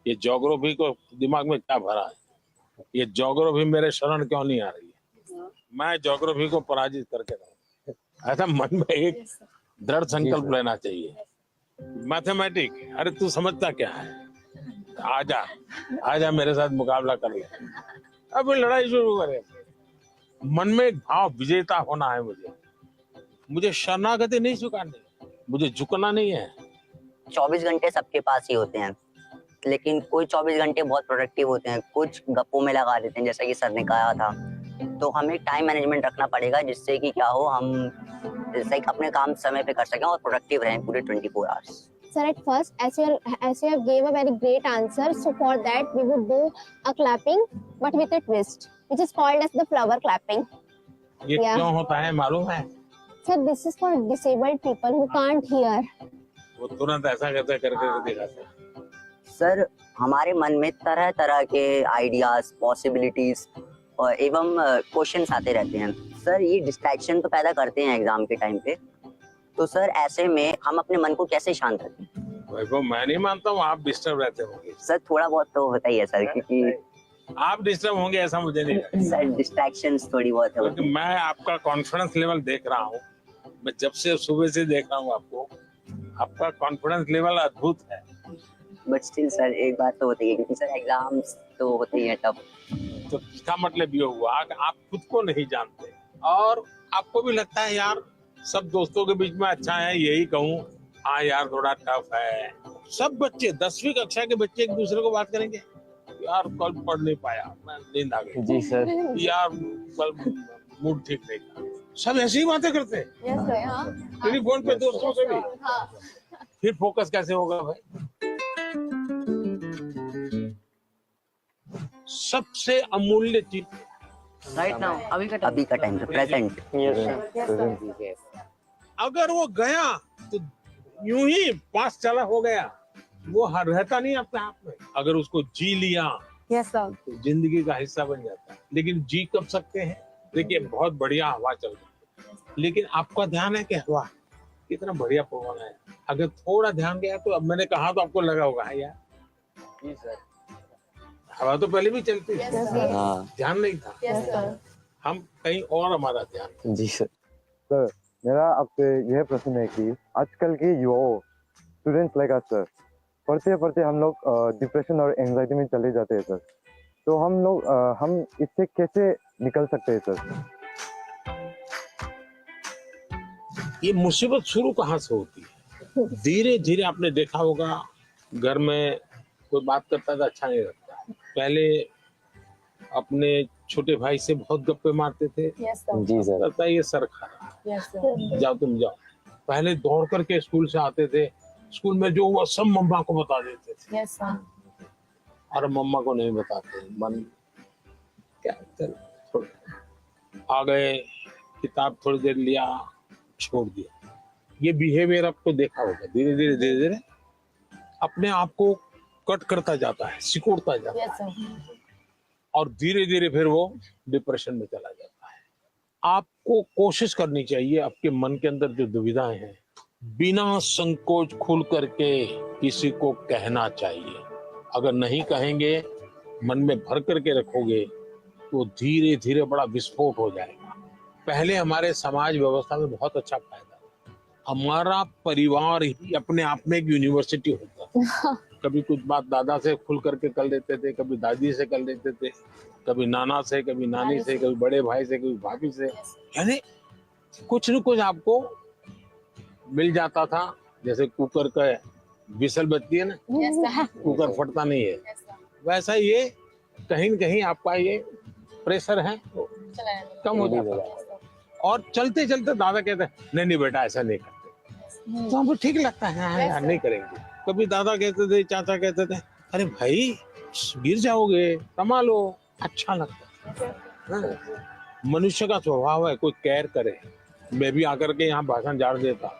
ये ज्योग्राफी को दिमाग में क्या भरा है, ये ज्योग्राफी मेरे शरण क्यों नहीं आ रही है, मैं ज्योग्राफी को पराजित करके रहूं, ऐसा मन में एक दृढ़ संकल्प लेना चाहिए। मैथमेटिक, अरे तू समझता क्या है, आजा आजा मेरे साथ मुकाबला कर ले, अब लड़ाई शुरू करें। मन में एक भाव विजेता होना है, मुझे शरणागति नहीं स्वीकारनी, मुझे झुकना नहीं है। 24 घंटे सबके पास ही होते हैं, लेकिन कोई 24 घंटे बहुत प्रोडक्टिव होते हैं, कुछ गप्पों में लगा देते हैं, जैसा कि सर ने कहा था। तो हमें टाइम मैनेजमेंट रखना पड़ेगा जिससे कि क्या हो, हम जैसे कि अपने काम समय पे कर सकें और प्रोडक्टिव रहें पूरे 24 hours. Sir, at first, as you have gave a very great answer, so for that we would do a clapping, but with a twist, which is called as the flower clapping. ये Yeah. क्यों होता है मालूम है? Sir, this is for disabled people who can't hear. वो तुरंत ऐसा कैसे करके दिखाते हैं। सर हमारे मन में तरह तरह के आइडियाज, पॉसिबिलिटीज और एवं क्वेश्चंस आते रहते हैं। सर ये डिस्ट्रैक्शन तो पैदा करते हैं एग्जाम के टाइम पे, तो सर ऐसे में हम अपने मन को कैसे शांत रखें? वैभव मैं नहीं मानता हूँ आप डिस्टर्ब रहते होंगे। सर थोड़ा बहुत तो होता ही है सर, क्योंकि आप डिस्टर्ब होंगे ऐसा मुझे नहीं लगता, सर डिस्ट्रैक्शंस थोड़ी बहुत है। क्योंकि मैं आपका कॉन्फिडेंस लेवल देख रहा हूँ, मैं जब से सुबह से देख रहा हूँ आपको, आपका कॉन्फिडेंस लेवल अद्भुत है। बट स्टिल सर एक बात तो होती है, क्योंकि सर एग्जाम्स तो होते ही है टफ। तो इसका मतलब ये हुआ कि आप खुद को नहीं जानते और आपको भी लगता है यार सब दोस्तों के बीच में अच्छा है, यही कहूँ हाँ यार थोड़ा टफ है। सब बच्चे 10वीं कक्षा के बच्चे एक दूसरे को बात करेंगे, यार कल पढ़ नहीं पाया, मैं नींद आ गई, जी सर। यार कल मूड ठीक नहीं था। सब ऐसी ही बातें करते हैं टेलीफोन पे दोस्तों से भी। फिर फोकस कैसे होगा भाई? सबसे अमूल्य चीज राइट नाउ, अभी का अभी का टाइम प्रेजेंट। अगर वो गया तो यूं ही पास चला हो गया, वो रहता नहीं अपने आप में। अगर उसको जी लिया तो जिंदगी का हिस्सा बन जाता है। लेकिन जी कब सकते हैं? देखिए बहुत बढ़िया हवा चल रही है, लेकिन आपका ध्यान है कि हवा कितना बढ़िया पवन है। अगर थोड़ा ध्यान गया तो, अब मैंने कहा तो आपको लगा होगा यार जी सर। हवा तो पहले भी चलती है, ध्यान नहीं था। हम कहीं और हमारा ध्यान। जी सर। सर मेरा आपसे यह प्रश्न है कि आजकल के युवाओं स्टूडेंट्स लाइक अस सर, पढ़ते पढ़ते हम लोग डिप्रेशन और एंजाइटी में चले जाते हैं सर। तो हम इससे कैसे निकल सकते हैं सर? ये मुसीबत शुरू कहाँ से होती है? धीरे धीरे आपने देखा होगा, घर में कोई बात करता था अच्छा नहीं लगता। पहले अपने छोटे भाई से बहुत गप्पे मारते थे। जी सर। लगता है ये सर खा रहा है, जाओ तुम जाओ। पहले दौड़ करके स्कूल से आते थे, स्कूल में जो हुआ सब मम्मा को बता देते थे। और मम्मा को नहीं बताते, मन क्या चल आ गए, किताब थोड़ी देर लिया, छोड़ दिया। ये बिहेवियर आपको देखा होगा, धीरे धीरे अपने आप को कट करता जाता है, सिकुड़ता जाता है, और धीरे धीरे फिर वो डिप्रेशन में चला जाता है। आपको कोशिश करनी चाहिए, आपके मन के अंदर जो दुविधाएं हैं, बिना संकोच खुल करके किसी को कहना चाहिए। अगर नहीं कहेंगे, मन में भर करके रखोगे, तो धीरे धीरे बड़ा विस्फोट हो जाएगा। पहले हमारे समाज व्यवस्था में बहुत अच्छा फायदा था। हमारा परिवार ही अपने आप में एक यूनिवर्सिटी होता था। कभी कुछ बात दादा से खुल करके कर लेते थे, कभी दादी से कर लेते थे, कभी नाना से, कभी नानी से, कभी बड़े भाई से, कभी भाभी से। यानी कुछ न कुछ आपको मिल जाता था। जैसे कुकर का विसल बजती है ना, कुकर फटता नहीं है, वैसा ये कहीं न कहीं आपका ये प्रेशर है कम हो जाता है। और चलते चलते दादा कहते हैं नहीं बेटा ऐसा नहीं करते, तो हमको ठीक लगता है, हाँ यार नहीं करेंगे। कभी दादा कहते थे, चाचा कहते थे अरे भाई गिर जाओगे, संभालो, अच्छा लगता है। मनुष्य का स्वभाव है कोई केयर करे। मैं भी आकर के यहाँ भाषण झाड़ देता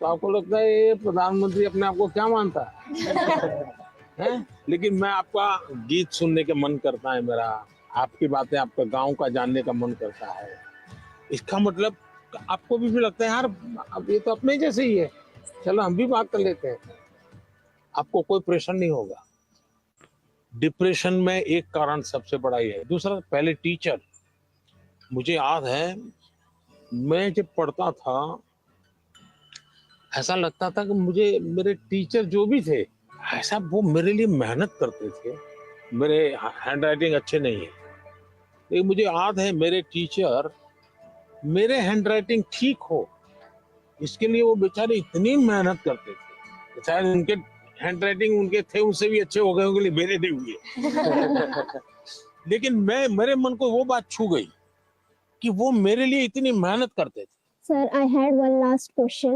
तो आपको लगता है ये प्रधानमंत्री अपने आप को क्या मानता है? लेकिन मैं आपका गीत सुनने के मन करता है मेरा, आपकी बातें, आपका गांव का जानने का मन करता है। इसका मतलब आपको भी लगता है यार अब ये तो अपने जैसे ही है, चलो हम भी बात कर लेते हैं। आपको कोई प्रेशर नहीं होगा। डिप्रेशन में एक कारण सबसे बड़ा ये है। दूसरा, पहले टीचर, मुझे याद है मैं जब पढ़ता था ऐसा लगता था कि मुझे मेरे टीचर जो भी थे ऐसा वो मेरे लिए मेहनत करते थे। मेरे हैंड राइटिंग अच्छे नहीं है, लेकिन मुझे याद है मेरे टीचर मेरे हैंड राइटिंग ठीक हो इसके लिए वो बेचारे इतनी मेहनत करते थे। शायद उनके हैंड राइटिंग उनके थे उनसे भी अच्छे हो गए होंगे, मेरे नहीं हुए। लेकिन मेरे मन को वो बात छू गई कि वो मेरे लिए इतनी मेहनत करते थे। Sir, I had one last question.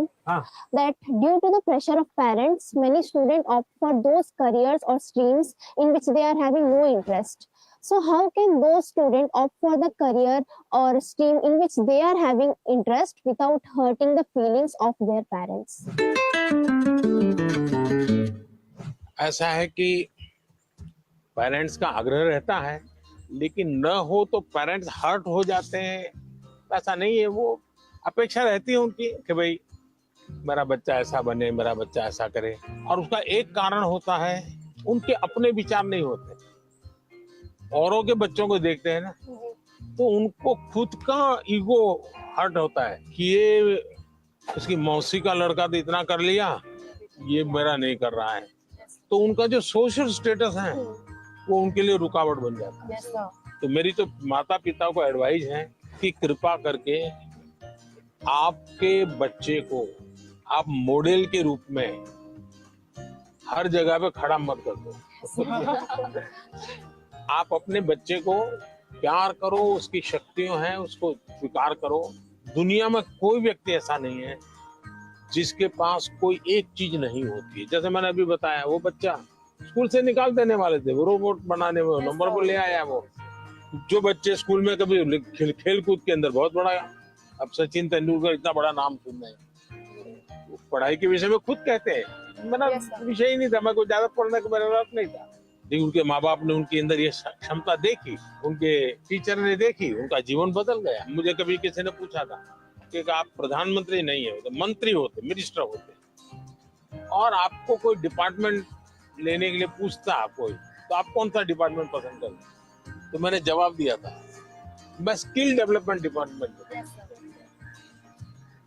That due to the pressure of parents, many students opt for those careers or streams in which they are having no interest. So how can those students opt for the career or stream in which they are having interest without hurting the feelings of their parents? ऐसा है कि parents का आग्रह रहता है, लेकिन न हो तो पेरेंट्स हर्ट हो जाते हैं। ऐसा नहीं है, वो अपेक्षा रहती है उनकी कि भाई मेरा बच्चा ऐसा बने, मेरा बच्चा ऐसा करे। और उसका एक कारण होता है उनके अपने विचार नहीं होते। औरों के बच्चों को देखते हैं ना, तो उनको खुद का ईगो हर्ट होता है कि ये उसकी मौसी का लड़का तो इतना कर लिया, ये मेरा नहीं कर रहा है। तो उनका जो सोशल स्टेटस है वो उनके लिए रुकावट बन जाता है। तो मेरी तो माता पिता को एडवाइस है कि कृपा करके आपके बच्चे को आप मॉडल के रूप में हर जगह पे खड़ा मत कर दो। आप अपने बच्चे को प्यार करो, उसकी शक्तियां हैं उसको स्वीकार करो। दुनिया में कोई व्यक्ति ऐसा नहीं है जिसके पास कोई एक चीज नहीं होती है। जैसे मैंने अभी बताया, वो बच्चा स्कूल से निकाल देने वाले थे, वो रोबोट बनाने में नंबर वो ले आया। वो जो बच्चे स्कूल में कभी खेल कूद के अंदर बहुत बड़ा, अब सचिन तेंदुलकर इतना बड़ा नाम सुन रहे हैं, पढ़ाई के विषय में खुद कहते हैं मेरा विषय ही नहीं था, मैं कुछ ज्यादा पढ़ने का मेरा रस नहीं था, लेकिन उनके माँ बाप ने उनके अंदर ये क्षमता देखी, उनके टीचर ने देखी, उनका जीवन बदल गया। मुझे कभी किसी ने पूछा था कि आप प्रधानमंत्री नहीं है, तो मंत्री होते, मिनिस्टर होते, और आपको कोई डिपार्टमेंट लेने के लिए पूछता कोई, तो आप कौन सा डिपार्टमेंट पसंद करें? तो मैंने जवाब दिया था मैं स्किल डेवलपमेंट डिपार्टमेंट।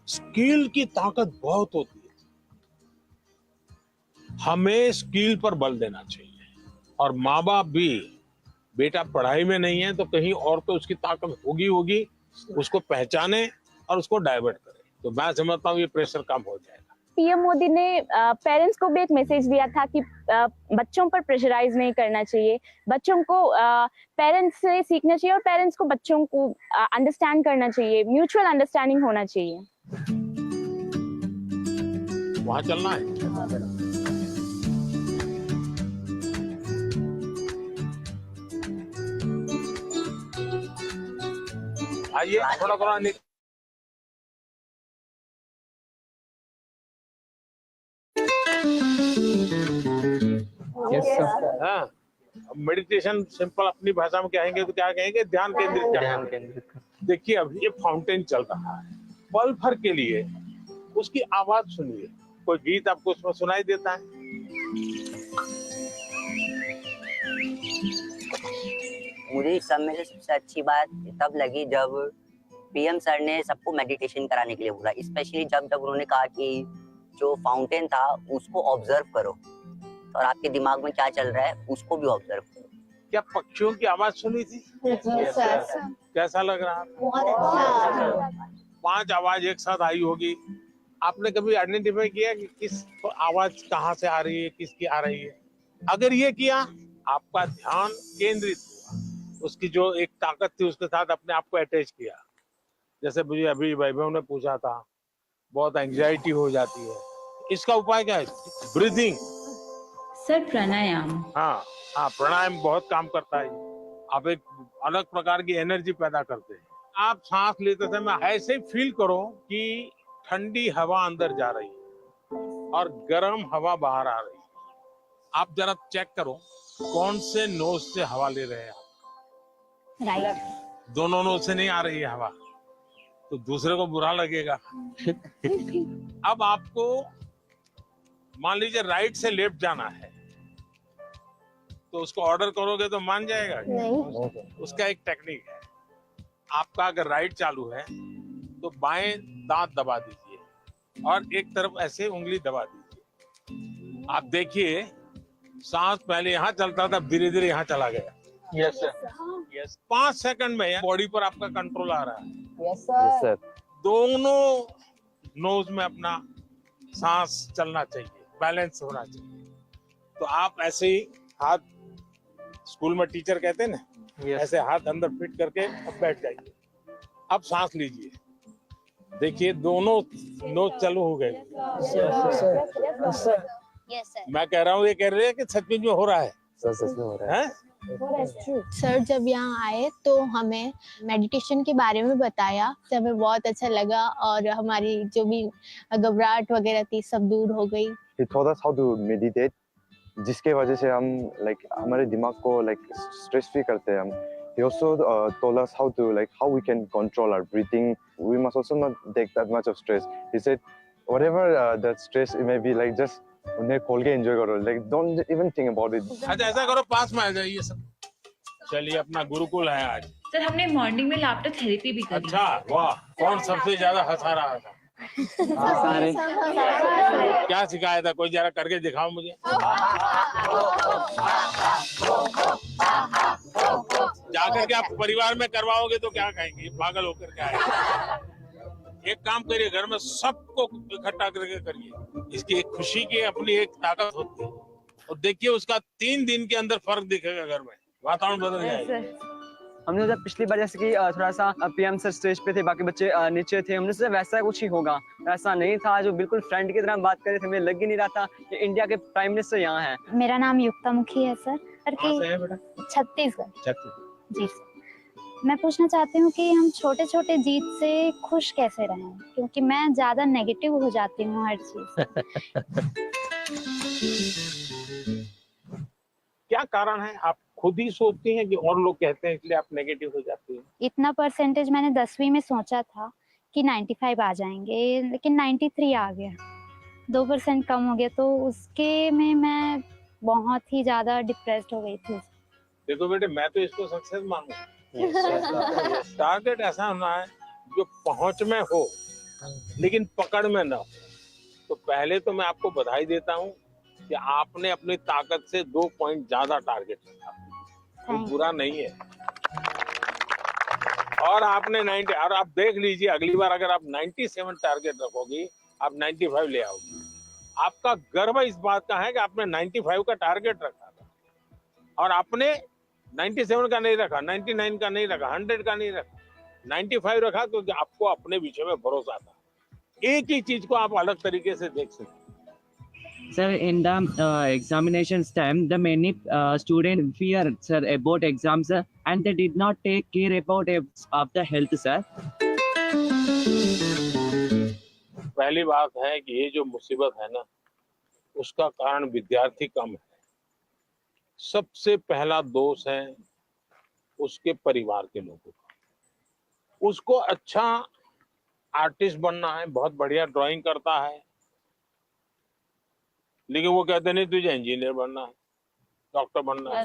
स्किल की ताकत बहुत होती है, हमें स्किल पर बल देना चाहिए। और माँ बाप भी, बेटा पढ़ाई में नहीं है तो कहीं और तो उसकी ताकत होगी, उसको पहचाने और उसको डाइवर्ट करे, तो मैं समझता हूँ ये प्रेशर कम हो जाएगा। पीएम मोदी ने पेरेंट्स को भी एक मैसेज दिया था कि बच्चों पर प्रेशराइज नहीं करना चाहिए, बच्चों को पेरेंट्स से सीखना चाहिए और पेरेंट्स को बच्चों को अंडरस्टैंड करना चाहिए, म्यूचुअल अंडरस्टैंडिंग होना चाहिए। वहाँ चलना है। आइए थोड़ा थोड़ा हाँ, मेडिटेशन सिंपल अपनी भाषा में कहेंगे तो क्या कहेंगे? ध्यान केंद्रित। देखिए अभी ये फाउंटेन चल रहा है, पल भर के लिए उसकी आवाज सुनिए। कोई गीत आपको उसमें सुनाई देता है? मुझे इस सब में से सबसे अच्छी बात तब लगी जब पीएम सर ने सबको मेडिटेशन कराने के लिए बोला, स्पेशली जब उन्होंने कहा कि जो फाउंटेन था उसको ऑब्जर्व करो और आपके दिमाग में क्या चल रहा है उसको भी ऑब्जर्व करो। क्या पक्षियों की आवाज सुनी थी? कैसा लग रहा? बहुत अच्छा। 5 आवाज एक साथ आई होगी। आपने कभी आइडेंटिफाई किया कि किस आवाज कहाँ से आ रही है, किसकी आ रही है? अगर ये किया, आपका ध्यान केंद्रित हुआ, उसकी जो एक ताकत थी उसके साथ अपने आप को अटैच किया। जैसे मुझे अभी वैभव ने पूछा था, बहुत एंजाइटी हो जाती है, इसका उपाय क्या है? ब्रीदिंग। सर प्राणायाम। हाँ, प्राणायाम बहुत काम करता है। आप एक अलग प्रकार की एनर्जी पैदा करते हैं। आप सांस लेते समय ऐसे ही फील करो कि ठंडी हवा अंदर जा रही है और गर्म हवा बाहर आ रही है। आप जरा चेक करो कौन से नोज से हवा ले रहे हैं आप? राइट। दोनों नोज से नहीं आ रही है हवा तो दूसरे को बुरा लगेगा। अब आपको मान लीजिए राइट से लेफ्ट जाना है, तो उसको ऑर्डर करोगे तो मान जाएगा? नहीं। उसका एक टेक्निक है। आपका अगर राइट चालू है तो बाएं दांत दबा दीजिए और एक तरफ ऐसे उंगली दबा दीजिए। आप देखिए सांस पहले यहाँ चलता था, धीरे धीरे यहाँ चला गया। Yes sir. यस, 5 सेकंड में बॉडी पर आपका कंट्रोल आ रहा है। Yes sir. दोनों नोज में अपना सांस चलना चाहिए, बैलेंस होना चाहिए। तो आप ऐसे ही हाथ, स्कूल में टीचर कहते हैं ना, ऐसे हाथ अंदर फिट करके अब बैठ जाइए। अब सांस लीजिए, देखिए दोनों नोज चालू हो गए। मैं कह रहा हूँ, ये कह रहे हैं कि सचमुच में हो रहा है? सच में हो रहा है। सर जब यहाँ आए तो हमें मेडिटेशन के बारे में बताया, तो हमें बहुत अच्छा लगा और हमारी जो भी घबराहट वगैरह थी सब दूर हो गई। He taught us how to meditate, जिसके वजह से हम हमारे दिमाग को स्ट्रेस फ्री करते हैं हम। He also told us how we can control our breathing. We must also not take that much of stress. He said, whatever that stress it may be, just उन्हें खोल के एंजॉय करो, don't even think about it. अच्छा ऐसा करो, पास में आ जाइए सब। चलिए, अपना गुरुकुल है आज। सर हमने मॉर्निंग में लाफ्टर थेरेपी भी करी। अच्छा, वाह। कौन सबसे ज्यादा हंसा रहा था? क्या सिखाया था? कोई जरा करके दिखाओ मुझे। जाकर के आप परिवार में करवाओगे तो क्या कहेंगे? पागल होकर क्या है? एक काम करिए, घर में सबको इकट्ठा करके करिए। इसकी एक खुशी की अपनी एक ताकत होती है। और देखिए उसका 3 दिन के अंदर फर्क दिखेगा घर में, वातावरण बदल जाएगा। हमने जब पिछली बार जैसे कि थोड़ा सा पीएम सर स्टेज पे थे, बाकी बच्चे नीचे थे, हमने सोचा वैसा कुछ ही होगा, ऐसा नहीं था। जो बिल्कुल फ्रेंड की तरह बात कर रहे थे, हमें लग ही नहीं रहा था कि इंडिया के प्राइम मिनिस्टर यहाँ हैं। मेरा नाम युक्ता मुखी है सर। कहाँ से है बेटा? छत्तीसगढ़। जी सर। मैं पूछना चाहती हूँ कि हम छोटे छोटे जीत से खुश कैसे रहें, क्योंकि मैं ज्यादा नेगेटिव हो जाती हूँ हर चीज। क्या कारण है? आप खुद ही सोचती हैं कि और लोग कहते हैं इसलिए आप नेगेटिव हो जाती हैं? इतना परसेंटेज मैंने 10वीं में सोचा था कि 95 आ जाएंगे, लेकिन 93 आ गया, 2% कम हो गया, तो उसके में मैं बहुत ही ज्यादा डिप्रेस्ड हो गई थी। देखो बेटे, मैं तो इसको सक्सेस मानूंगा। टारगेट ऐसा होना है जो पहुंच में हो लेकिन पकड़ में ना हो। तो पहले तो मैं आपको बधाई देता हूं कि आपने अपनी ताकत से 2 पॉइंट ज्यादा टारगेट रखा, वो बुरा नहीं है। और आपने 90, और आप देख लीजिए अगली बार अगर आप 97 टारगेट रखोगी, आप 95 ले आओगी। आपका गर्व इस बात का है कि आपने 95 का टारगेट रखा था और आपने 97 का नहीं रखा, 99 का नहीं रखा, 100 का नहीं रखा, 95 रखा, क्योंकि आपको अपने विषय में भरोसा था। एक ही चीज को आप अलग तरीके से देख सकते। Sir, in the examinations time, the many students fear, sir, about exams, sir, and they did not take care about of the health, sir. पहली बात है कि ये जो मुसीबत है ना, उसका कारण विद्यार्थी कम है। सबसे पहला दोष है उसके परिवार के लोगों का। उसको अच्छा आर्टिस्ट बनना है, बहुत बढ़िया ड्राइंग करता है, लेकिन वो कहते नहीं तुझे इंजीनियर बनना है, डॉक्टर बनना है,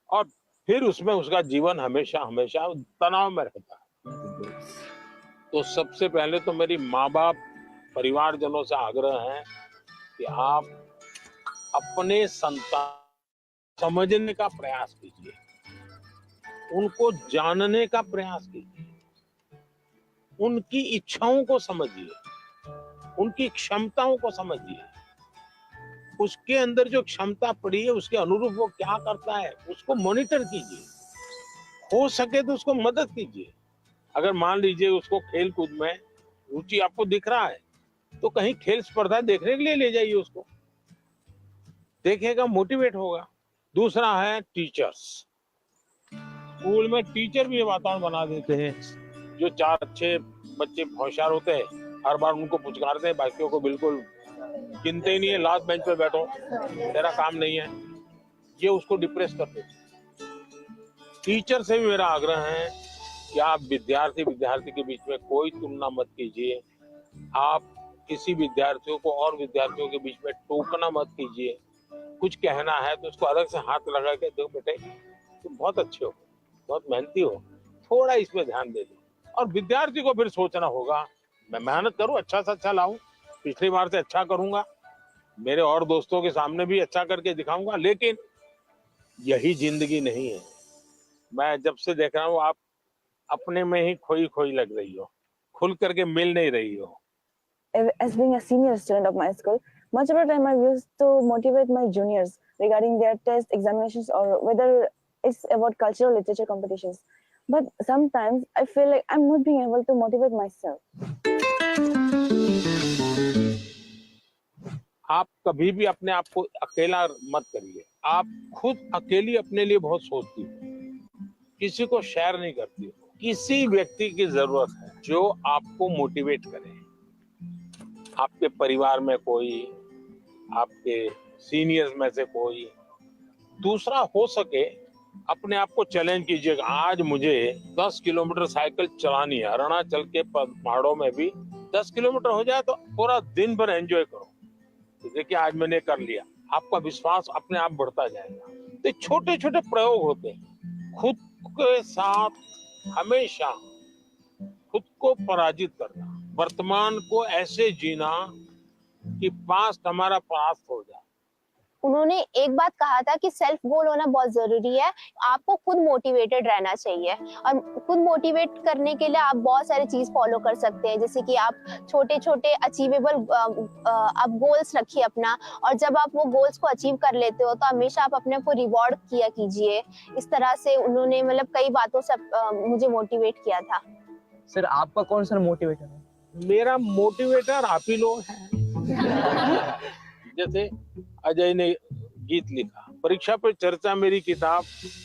और फिर उसमें उसका जीवन हमेशा हमेशा तनाव में रहता है। तो सबसे पहले तो मेरी माँ बाप परिवारजनों से आग्रह है कि आप अपने संतान समझने का प्रयास कीजिए, उनको जानने का प्रयास कीजिए, उनकी इच्छाओं को समझिए, उनकी क्षमताओं को समझिए, उसके अंदर जो क्षमता पड़ी है उसके अनुरूप वो क्या करता है उसको मॉनिटर कीजिए, हो सके तो उसको मदद कीजिए। अगर मान लीजिए उसको खेल कूद में रुचि आपको दिख रहा है तो कहीं खेल स्पर्धा देखने के लिए ले जाइए, उसको देखेगा, मोटिवेट होगा। दूसरा है टीचर्स। स्कूल में टीचर भी ये वातावरण बना देते हैं, जो 4 अच्छे बच्चे होशियार होते हैं हर बार उनको पुचकारते हैं, बाकियों को बिल्कुल गिनते ही नहीं है, लास्ट बेंच पे बैठो, तेरा काम नहीं है, ये उसको डिप्रेस कर देते। टीचर से भी मेरा आग्रह है कि आप विद्यार्थी के बीच में कोई तुलना मत कीजिए, आप किसी विद्यार्थियों को और विद्यार्थियों के बीच में टोकना मत कीजिए। कुछ कहना है तो उसको अलग से हाथ लगा के, देखो बेटे तुम बहुत अच्छे हो, बहुत मेहनती हो, थोड़ा इसमें ध्यान दे दो। और विद्यार्थी को फिर सोचना होगा मैं मेहनत करूं, अच्छा से अच्छा लाऊं, पिछली बार से अच्छा करूंगा, मेरे और दोस्तों के सामने भी अच्छा करके दिखाऊंगा। लेकिन यही जिंदगी नहीं है। मैं जब से देख रहा हूँ आप अपने में ही खोई खोई लग रही हो, खुल करके मिल नहीं रही हो। As being a senior student of my school, much of the time I used to motivate my juniors regarding their test examinations or whether it's about cultural literature competitions. But sometimes I feel like I'm not being able to motivate myself. आप कभी भी अपने आप को अकेला मत करिए। आप खुद अकेली अपने लिए बहुत सोचती हो, किसी को शेयर नहीं करती हो। किसी व्यक्ति की जरूरत है जो आपको मोटिवेट करे। आपके परिवार में कोई, आपके सीनियर्स में से कोई। दूसरा, हो सके अपने आप को चैलेंज कीजिएगा, आज मुझे 10 किलोमीटर साइकिल चलानी है, अरुणाचल के पहाड़ों में भी 10 किलोमीटर हो जाए तो पूरा दिन भर एंजॉय करो। तो देखिए आज मैंने कर लिया, आपका विश्वास अपने आप बढ़ता जाएगा। तो छोटे छोटे प्रयोग होते हैं। खुद के साथ हमेशा खुद को पराजित करना, वर्तमान को ऐसे जीना कि पास्ट हमारा पास्ट हो जाए उन्होंने एक बात कहा था कि सेल्फ गोल होना बहुत जरूरी है, आपको खुद मोटिवेटेड रहना चाहिए और खुद मोटिवेट करने के लिए आप बहुत सारी चीज फॉलो कर सकते हैं, जैसे कि आप छोटे छोटे अचीवेबल आप गोल्स रखिए अपना, और जब आप वो गोल्स को अचीव कर लेते हो तो हमेशा आप अपने को रिवॉर्ड किया कीजिए। इस तरह से उन्होंने मतलब कई बातों से मुझे मोटिवेट किया था। सर आपका कौन सा मोटिवेटर है? मेरा मोटिवेटर आप ही लोग हैं। जैसे अजय ने गीत लिखा, परीक्षा पे चर्चा मेरी किताब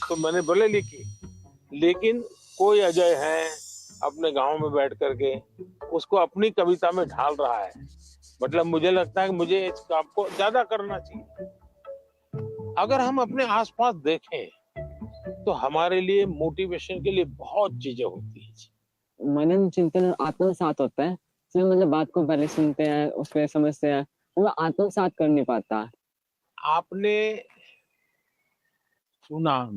तो मैंने भले लिखी, लेकिन कोई अजय है अपने गांव में बैठ करके उसको अपनी कविता में ढाल रहा है। मतलब मुझे लगता है कि मुझे इस काम को ज्यादा करना चाहिए। अगर हम अपने आसपास देखें तो हमारे लिए मोटिवेशन के लिए बहुत चीजें होती है। मनन चिंतन और आत्मसात होता है, इसमें मतलब बात को पहले सुनते हैं, उसको समझते हैं, वो आत्मसात कर नहीं पाता। आपने सुना,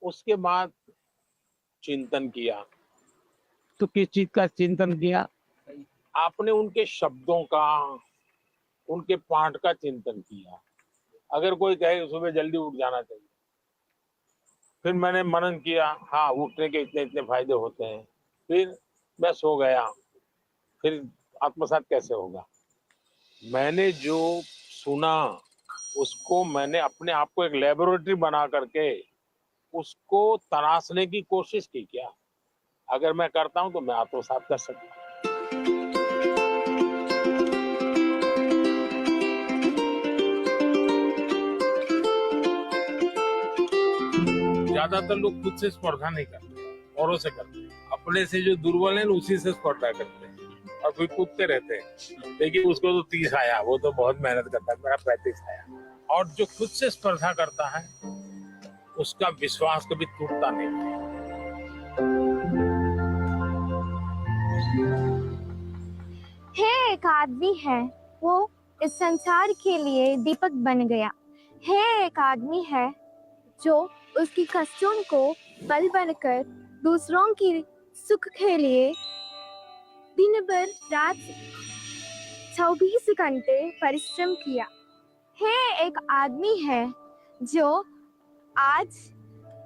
उसके बाद चिंतन किया, तो किस चीज का चिंतन किया? आपने उनके शब्दों का, उनके पाठ का चिंतन किया। अगर कोई कहे सुबह जल्दी उठ जाना चाहिए, फिर मैंने मनन किया, हाँ उठने के इतने इतने फायदे होते हैं, फिर मैं सो गया, फिर आत्मसात कैसे होगा? मैंने जो सुना उसको मैंने अपने आप को एक लेबोरेटरी बना करके उसको तराशने की कोशिश की। क्या अगर मैं करता हूं तो मैं आत्मसात कर सकता हूं। ज्यादातर लोग खुद से स्पर्धा नहीं करते, औरों से करते हैं। अपने से जो दुर्बल है उसी से स्पर्धा करते हैं और फिर कूदते रहते हैं। देखिए उसको तो 30 आया, वो तो बहुत मेहनत करता है, मेरा 35 आया। और जो खुद से स्पर्धा करता है उसका विश्वास कभी टूटता नहीं। है एक आदमी है, वो इस संसार के लिए दीपक बन गया। है एक आदमी है जो उसकी कष्टों को बल बनकर दूसरों की सुख के लिए दिन भर रात 24 घंटे परिश्रम किया। है एक आदमी है जो आज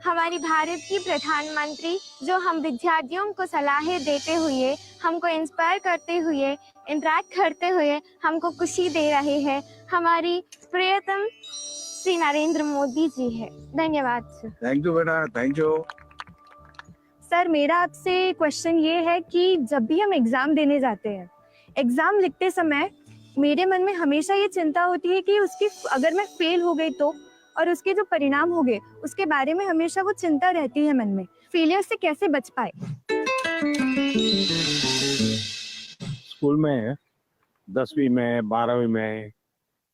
हमारी भारत की प्रधानमंत्री, जो हम विद्यार्थियों को सलाहें देते हुए, हमको इंस्पायर करते हुए, इंटरेक्ट करते हुए हमको खुशी दे रहे हैं, हमारी प्रियतम श्री नरेंद्र मोदी जी है। धन्यवाद सर। थैंक यू बेटा, थैंक यू। सर मेरा आपसे क्वेश्चन ये है कि जब भी हम एग्जाम देने जाते हैं, एग्जाम लिखते समय मेरे मन में हमेशा ये चिंता होती है कि उसकी अगर मैं फेल हो गई तो, और उसके जो परिणाम हो गए उसके बारे में हमेशा वो चिंता रहती है मन में। फेलियर से कैसे बच पाए? स्कूल में 10वीं में 12वीं में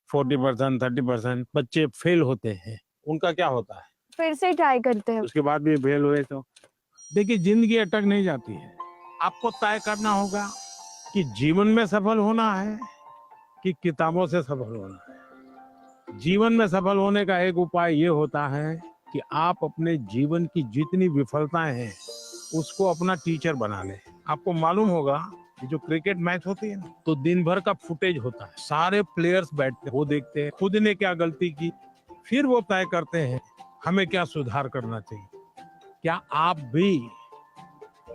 40% 30% बच्चे फेल होते हैं, उनका क्या होता है? फिर से ट्राई करते हैं। उसके बाद भी फेल हुए तो देखिए जिंदगी अटक नहीं जाती है। आपको तय करना होगा कि जीवन में सफल होना है कि किताबों से सफल होना है। जीवन में सफल होने का एक उपाय ये होता है कि आप अपने जीवन की जितनी विफलताएं हैं उसको अपना टीचर बना लें। आपको मालूम होगा कि जो क्रिकेट मैच होती है ना, तो दिन भर का फुटेज होता है, सारे प्लेयर्स बैठते हैं, वो देखते हैं खुद ने क्या गलती की, फिर वो तय करते हैं हमें क्या सुधार करना चाहिए। क्या आप भी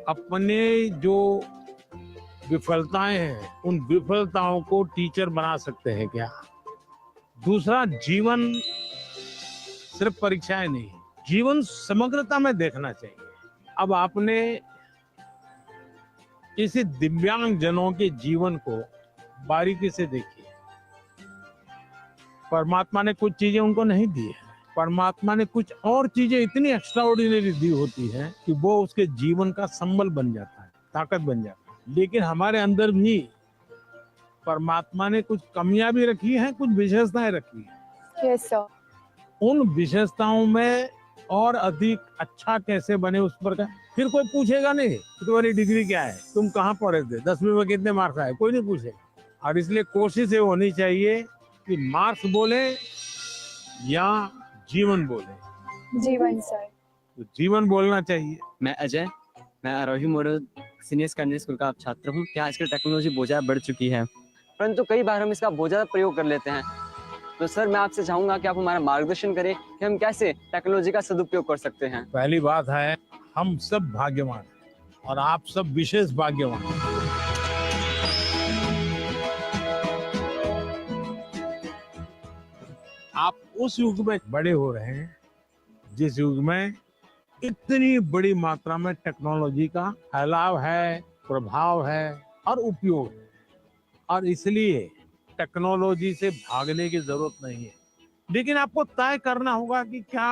अपने जो विफलताएं हैं उन विफलताओं को टीचर बना सकते हैं क्या? दूसरा, जीवन सिर्फ परीक्षाएं नहीं, जीवन समग्रता में देखना चाहिए। अब आपने किसी दिव्यांग जनों के जीवन को बारीकी से देखिए। परमात्मा ने कुछ चीजें उनको नहीं दी है, परमात्मा ने कुछ और चीजें इतनी एक्स्ट्राऑर्डिनरी दी होती हैं कि वो उसके जीवन का संबल बन जाता है, ताकत बन जाता है। लेकिन हमारे अंदर भी परमात्मा ने कुछ कमियां भी रखी हैं, कुछ विशेषताएं रखी हैं। Yes sir. उन विशेषताओं में और अधिक अच्छा कैसे बने उस पर का फिर कोई पूछेगा नहीं तुम्हारी डिग्री क्या है, तुम कहाँ पढ़े थे, 10वीं में कितने मार्क्स आए, कोई नहीं पूछेगा। और इसलिए कोशिश ये होनी चाहिए कि मार्क्स बोले या जीवन बोले। जीवन सर। तो जीवन बोलना चाहिए। मैं अजय, मैं आरोही मॉडल सीनियर सेकेंडरी स्कूल का छात्र हूँ। क्या आजकल टेक्नोलॉजी बहुत ज़्यादा बढ़ चुकी है, परंतु कई बार हम इसका बहुत ज़्यादा प्रयोग कर लेते हैं। तो सर मैं आपसे चाहूंगा कि आप हमारा मार्गदर्शन करें कि हम कैसे टेक्नोलॉजी का सदुपयोग कर सकते हैं। पहली बात है, हम सब भाग्यवान हैं और आप सब विशेष भाग्यवान हैं। आप उस युग में बड़े हो रहे हैं जिस युग में इतनी बड़ी मात्रा में टेक्नोलॉजी का फैलाव है, प्रभाव है और उपयोग है, और इसलिए टेक्नोलॉजी से भागने की जरूरत नहीं है। लेकिन आपको तय करना होगा कि क्या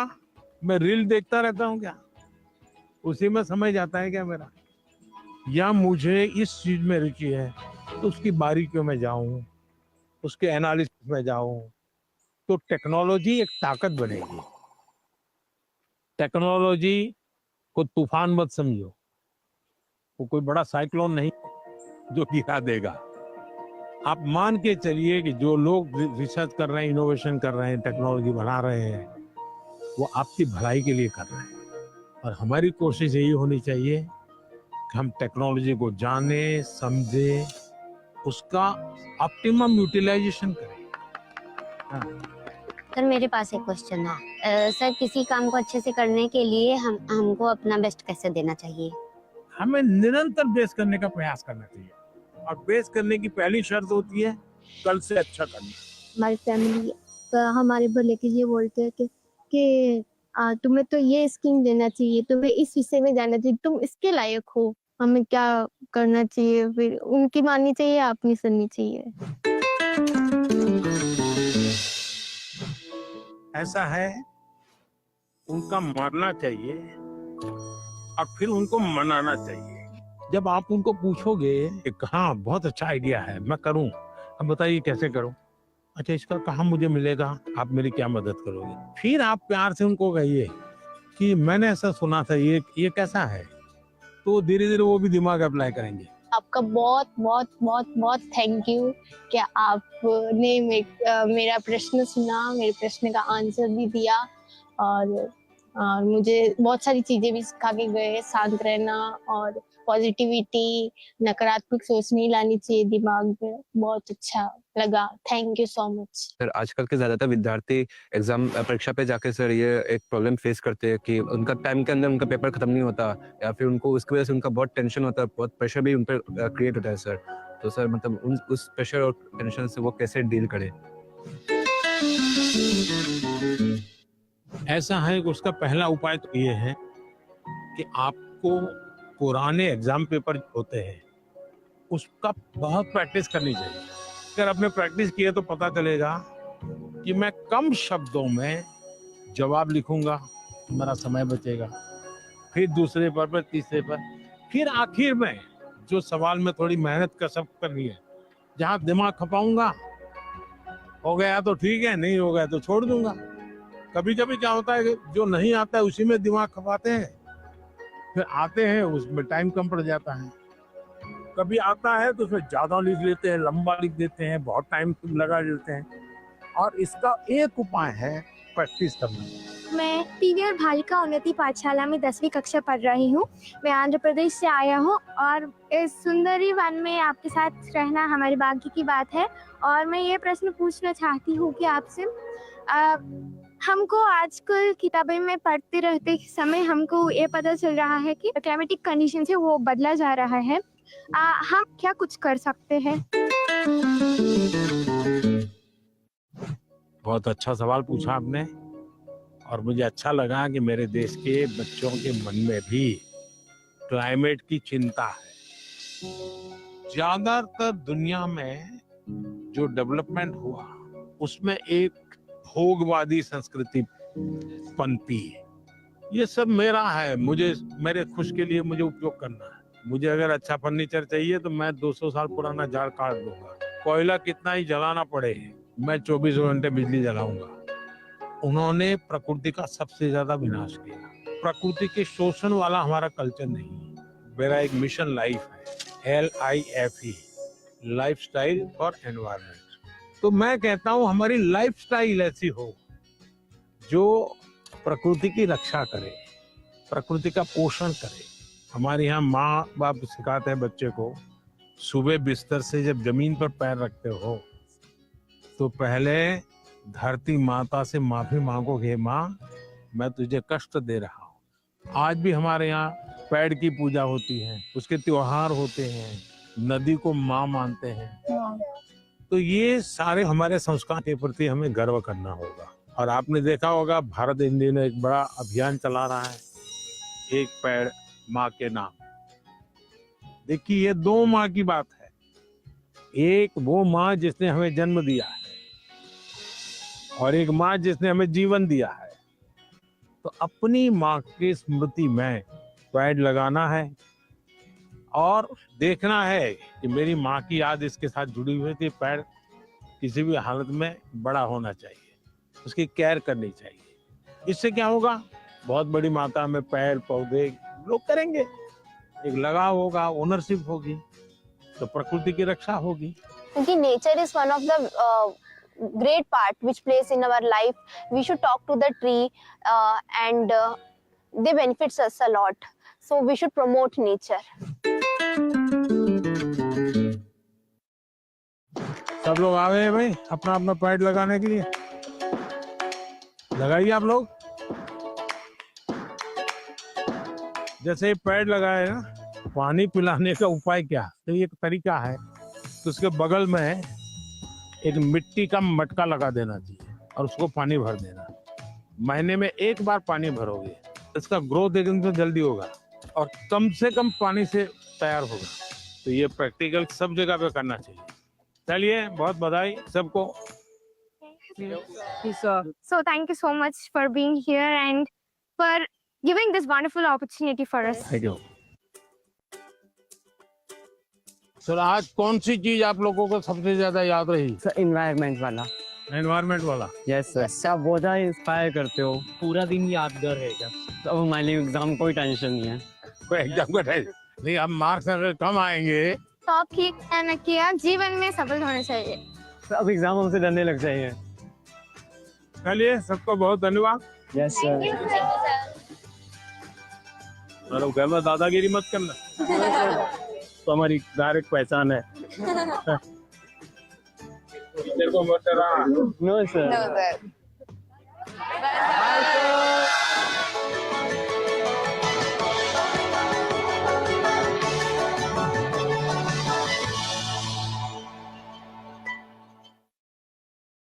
मैं रील देखता रहता हूँ, क्या उसी में समय जाता है क्या मेरा, या मुझे इस चीज में रुचि है तो उसकी बारीकियों में जाऊं, उसके एनालिसिस में जाऊं, तो टेक्नोलॉजी एक ताकत बनेगी। टेक्नोलॉजी को तूफान मत समझो, वो कोई बड़ा साइक्लोन नहीं जो गिरा देगा। आप मान के चलिए कि जो लोग रिसर्च कर रहे हैं, इनोवेशन कर रहे हैं, टेक्नोलॉजी बना रहे हैं, वो आपकी भलाई के लिए कर रहे हैं। और हमारी कोशिश यही होनी चाहिए कि हम टेक्नोलॉजी को जाने, समझे, उसका ऑप्टिमम यूटिलाइजेशन करें। हाँ। सर मेरे पास एक क्वेश्चन है। सर किसी काम को अच्छे से करने के लिए हमको अपना बेस्ट कैसे देना चाहिए? हमें निरंतर बेस्ट करने का प्रयास करना चाहिए, और बेस्ट करने की पहली शर्त होती है कल से अच्छा करना। हमारी फैमिली हमारे भले के लिए बोलते हैं कि तुम्हें तो ये स्किल देना चाहिए, तुम्हें इस विषय में जाना चाहिए, तुम इसके लायक हो, हमें क्या करना चाहिए? फिर उनकी माननी चाहिए, अपनी सुननी चाहिए। ऐसा है, उनका मानना चाहिए और फिर उनको मनाना चाहिए। जब आप उनको पूछोगे कि हाँ बहुत अच्छा आइडिया है, मैं करूं, अब बताइए कैसे करूं, अच्छा इसका कहाँ मुझे मिलेगा, आप मेरी क्या मदद करोगे, फिर आप प्यार से उनको कहिए कि मैंने ऐसा सुना था, ये कैसा है, तो धीरे धीरे वो भी दिमाग अप्लाई करेंगे। आपका बहुत बहुत बहुत बहुत थैंक यू कि आपने मेरा प्रश्न सुना, मेरे प्रश्न का आंसर भी दिया, और मुझे बहुत सारी चीजें भी सिखा के गए। शांत रहना और पॉजिटिविटी, नकारात्मक सोच नहीं लानी चाहिए दिमाग में। बहुत अच्छा लगा, thank you so much. Sir आजकल के ज्यादातर विद्यार्थी एग्जाम परीक्षा पे जाके सर ये एक प्रॉब्लम फेस करते हैं कि उनका टाइम के अंदर उनका पेपर खत्म नहीं होता, या फिर उनको उसकी वजह से उनका बहुत टेंशन होता है, बहुत प्रेशर भी उन पर क्रिएट होता है सर। तो सर मतलब उस प्रेशर और टेंशन से वो कैसे डील करे? ऐसा है कि उसका पहला उपाय तो ये है कि आपको पुराने एग्जाम पेपर होते हैं उसका बहुत प्रैक्टिस करनी चाहिए। अगर आपने प्रैक्टिस की है तो पता चलेगा कि मैं कम शब्दों में जवाब लिखूंगा, मेरा समय बचेगा, फिर दूसरे पर तीसरे पर, फिर आखिर में जो सवाल में थोड़ी मेहनत कसरत करनी है, जहां दिमाग खपाऊंगा, हो गया तो ठीक है, नहीं हो गया तो छोड़ दूंगा। कभी कभी क्या होता है कि जो नहीं आता है उसी में दिमाग खपाते हैं, फिर आते हैं उसमें टाइम कम पड़ जाता है। कभी आता है तो उसमें ज्यादा लिख लेते हैं, लंबा लिख देते हैं, बहुत टाइम लगा देते हैं। और इसका एक उपाय है प्रैक्टिस करना। मैं पीवीआर बालिका उन्नति पाठशाला में 10वीं कक्षा पढ़ रही हूँ। मैं आंध्र प्रदेश से आया हूँ और इस सुंदरी वन में आपके साथ रहना हमारे भाग्य की बात है। और मैं ये प्रश्न पूछना चाहती हूँ कि आपसे, हमको आजकल किताबें में पढ़ते रहते समय हमको ये पता चल रहा है कि क्लाइमेटिक कंडीशन है वो बदला जा रहा है, हम क्या कुछ कर सकते हैं? बहुत अच्छा सवाल पूछा आपने, और मुझे अच्छा लगा कि मेरे देश के बच्चों के मन में भी क्लाइमेट की चिंता है। ज्यादातर दुनिया में जो डेवलपमेंट हुआ उसमें एक भोगवादी संस्कृति पनपी है। ये सब मेरा है, मुझे मेरे खुश के लिए मुझे उपयोग करना है। मुझे अगर अच्छा फर्नीचर चाहिए तो मैं 200 साल पुराना झाड़ काट दूंगा, कोयला कितना ही जलाना पड़े मैं 24 घंटे बिजली जलाऊंगा। उन्होंने प्रकृति का सबसे ज्यादा विनाश किया। प्रकृति के शोषण वाला हमारा कल्चर नहीं है। मेरा एक मिशन लाइफ है, LIFE, लाइफस्टाइल फॉर एनवायरनमेंट। तो मैं कहता हूं हमारी लाइफस्टाइल ऐसी हो जो प्रकृति की रक्षा करे, प्रकृति का पोषण करे। हमारे यहाँ माँ बाप सिखाते हैं बच्चे को, सुबह बिस्तर से जब जमीन पर पैर रखते हो तो पहले धरती माता से माफी मांगोगे माँ, मैं तुझे कष्ट दे रहा हूँ। आज भी हमारे यहाँ पेड़ की पूजा होती है, उसके त्योहार होते हैं, नदी को माँ मानते हैं। तो ये सारे हमारे संस्कार के प्रति हमें गर्व करना होगा। और आपने देखा होगा भारत इन दिनों एक बड़ा अभियान चला रहा है, एक पेड़ माँ के नाम। देखिए, ये दो माँ की बात है। एक वो माँ जिसने हमें जन्म दिया है और एक माँ जिसने हमें जीवन दिया है। तो अपनी माँ की स्मृति में पेड़ लगाना है और देखना है कि मेरी माँ की याद इसके साथ जुड़ी हुई थी। पेड़ किसी भी हालत में बड़ा होना चाहिए, उसकी केयर करनी चाहिए। इससे क्या होगा, बहुत बड़ी मात्रा में पेड़ पौधे लोग करेंगे, एक लगाव होगा, ओनरशिप होगी, तो प्रकृति की रक्षा होगी। क्योंकि nature is one of the great part which plays in our life. We should talk to the tree and they benefits us a lot. So we should promote nature. सब लोग आ गए भाई अपना अपना पेड़ लगाने के लिए। लगाइए आप लोग। जैसे पेड़ लगाए ना, पानी पिलाने का उपाय क्या, तो एक तरीका है, तो उसके बगल में एक मिट्टी का मटका लगा देना चाहिए और उसको पानी भर देना। महीने में एक बार पानी भरोगे, इसका ग्रोथ एकदम से जल्दी होगा और कम से कम पानी से तैयार होगा। तो ये प्रैक्टिकल सब जगह पे करना चाहिए। चलिए, बहुत बधाई सबको। So thank you so much for being here and for giving this wonderful opportunity for us. Thank you. Sir, आज कौन सी चीज आप लोगों को सबसे ज्यादा याद रही? सर, एनवायरनमेंट वाला। एनवायरनमेंट वाला? Yes sir. आप बहुत ज़्यादा इंस्पायर करते हो, पूरा दिन यादगार रहेगा। तो अब हमारे लिए एग्जाम कोई टेंशन नहीं है। कोई एग्जाम का टेंशन नहीं। अब मार्क्स अगर कम आएंगे तो आप ठीक कहना किया, जीवन में सफल होना चाहिए। तो अब एग्जाम हमसे डरने लग जाएंगे। चलिए, सबको बहुत धन्यवाद। Yes sir. और घर में दादागिरी मत करना, तो हमारी डायरेक्ट पहचान है। टीचर को मत डरा। No sir. Bye sir.